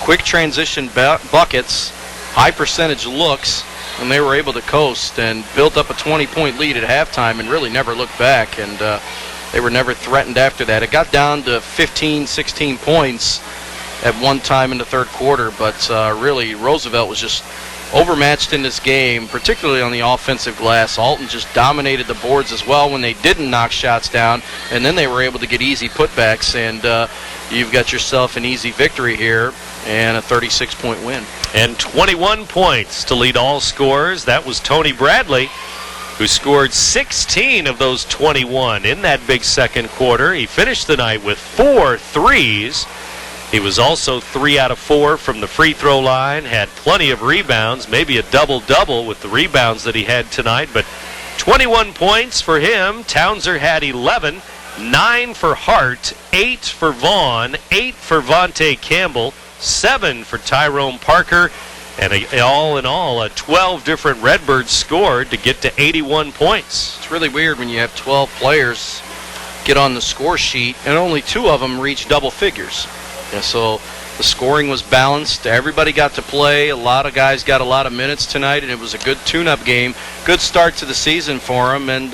quick transition buckets, high percentage looks, and they were able to coast and built up a 20-point lead at halftime and really never looked back, and they were never threatened after that. It got down to 15, 16 points at one time in the third quarter, but really Roosevelt was just overmatched in this game, particularly on the offensive glass. Alton just dominated the boards as well when they didn't knock shots down, and then they were able to get easy putbacks, and you've got yourself an easy victory here and a 36-point win. And 21 points to lead all scorers. That was Tony Bradley, who scored 16 of those 21 in that big second quarter. He finished the night with 4 threes. He was also 3 out of 4 from the free throw line, had plenty of rebounds, maybe a double-double with the rebounds that he had tonight, but 21 points for him. Townser had 11, 9 for Hart, 8 for Vaughn, 8 for Vontae Campbell, 7 for Tyrone Parker, and all in all, 12 different Redbirds scored to get to 81 points. It's really weird when you have 12 players get on the score sheet and only 2 of them reach double figures. And so the scoring was balanced. Everybody got to play. A lot of guys got a lot of minutes tonight, and it was a good tune-up game. Good start to the season for them, and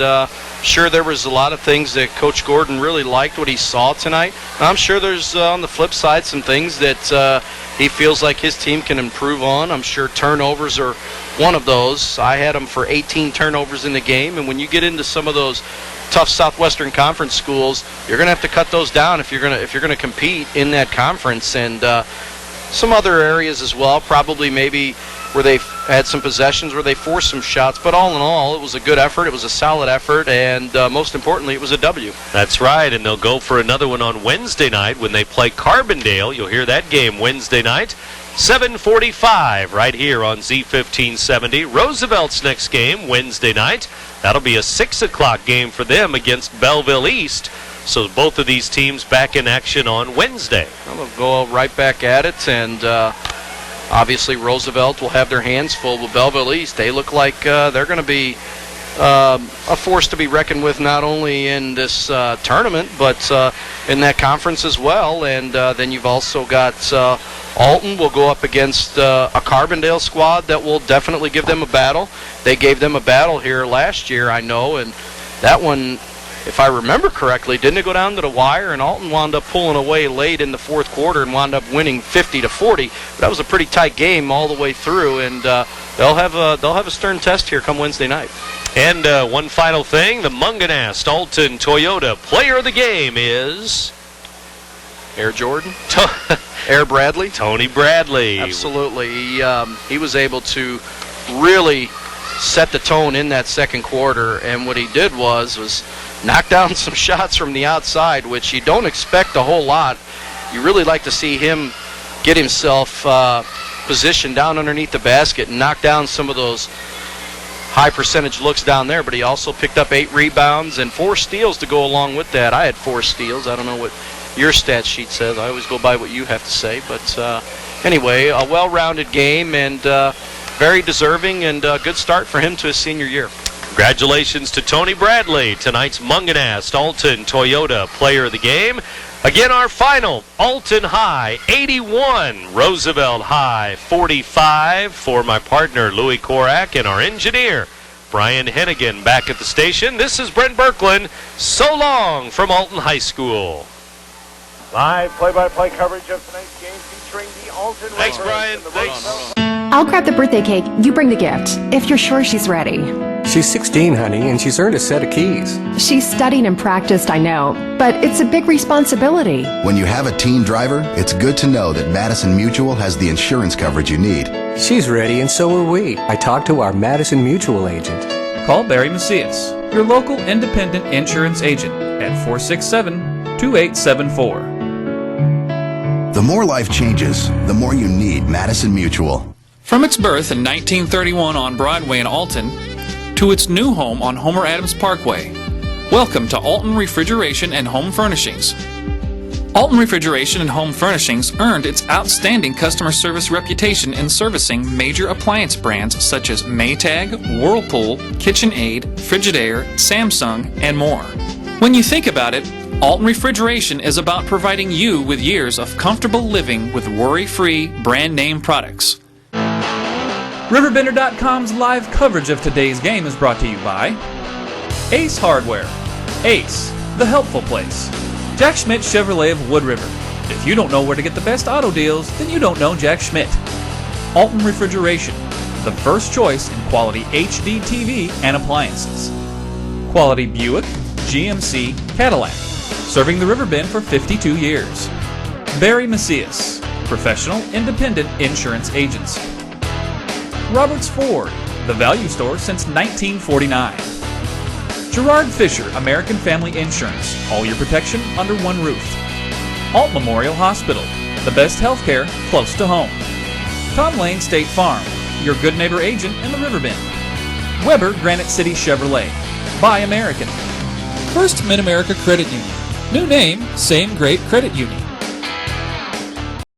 sure there was a lot of things that Coach Gordon really liked what he saw tonight. I'm sure there's, on the flip side, some things that he feels like his team can improve on. I'm sure turnovers are one of those. I had him for 18 turnovers in the game, and when you get into some of those tough Southwestern Conference schools, you're going to have to cut those down if you're going to compete in that conference. And some other areas as well, probably maybe where they had some possessions where they forced some shots. But all in all, it was a good effort. It was a solid effort, and most importantly, it was a W. That's right, and they'll go for another one on Wednesday night when they play Carbondale. You'll hear that game Wednesday night, 7:45 right here on Z1570. Roosevelt's next game Wednesday night. That'll be a 6 o'clock game for them against Belleville East. So both of these teams back in action on Wednesday. We'll go right back at it, and obviously Roosevelt will have their hands full with Belleville East. They look like they're going to be a force to be reckoned with, not only in this tournament, but in that conference as well. And then you've also got Alton will go up against a Carbondale squad that will definitely give them a battle. They gave them a battle here last year, I know, and that one, if I remember correctly, didn't it go down to the wire, and Alton wound up pulling away late in the fourth quarter and wound up winning 50-40. But that was a pretty tight game all the way through, and they'll have a stern test here come Wednesday night. And one final thing, the Munganast Alton Toyota player of the game is Air Jordan? Air Bradley? Tony Bradley. Absolutely. He was able to really set the tone in that second quarter, and what he did was knock down some shots from the outside, which you don't expect a whole lot. You really like to see him get himself positioned down underneath the basket and knock down some of those high percentage looks down there, but he also picked up 8 rebounds and 4 steals to go along with that. I had 4 steals. I don't know what your stat sheet says. I always go by what you have to say, but anyway, a well-rounded game, and very deserving, and a good start for him to his senior year. Congratulations to Tony Bradley, tonight's Munganast Alton Toyota player of the game. Again, our final, Alton High 81, Roosevelt High 45. For my partner Louis Korak and our engineer Brian Hennigan back at the station, this is Brent Birkeland. So long from Alton High School. Live play-by-play coverage of tonight's game featuring the Alton Thanks, Redbirds. Brian. Thanks. I'll grab the birthday cake. You bring the gift, if you're sure she's ready. She's 16, honey, and she's earned a set of keys. She's studied and practiced, I know, but it's a big responsibility. When you have a teen driver, it's good to know that Madison Mutual has the insurance coverage you need. She's ready, and so are we. I talked to our Madison Mutual agent. Call Barry Macias, your local independent insurance agent, at 467-2874. The more life changes, the more you need Madison Mutual. From its birth in 1931 on Broadway in Alton to its new home on Homer Adams Parkway, welcome to Alton Refrigeration and Home Furnishings. Alton Refrigeration and Home Furnishings earned its outstanding customer service reputation in servicing major appliance brands such as Maytag, Whirlpool, KitchenAid, Frigidaire, Samsung, and more. When you think about it, Alton Refrigeration is about providing you with years of comfortable living with worry-free brand name products. RiverBender.com's live coverage of today's game is brought to you by Ace Hardware. Ace, the helpful place. Jack Schmidt Chevrolet of Wood River. If you don't know where to get the best auto deals, then you don't know Jack Schmidt. Alton Refrigeration, the first choice in quality HD TV and appliances. Quality Buick, GMC, Cadillac, serving the Riverbend for 52 years. Barry Macias, professional independent insurance agency. Roberts Ford, the value store since 1949. Gerard Fisher, American Family Insurance, all your protection under one roof. Alt Memorial Hospital, the best healthcare close to home. Tom Lane State Farm, your good neighbor agent in the Riverbend. Weber Granite City Chevrolet, buy American. First Mid-America Credit Union. New name, same great credit union.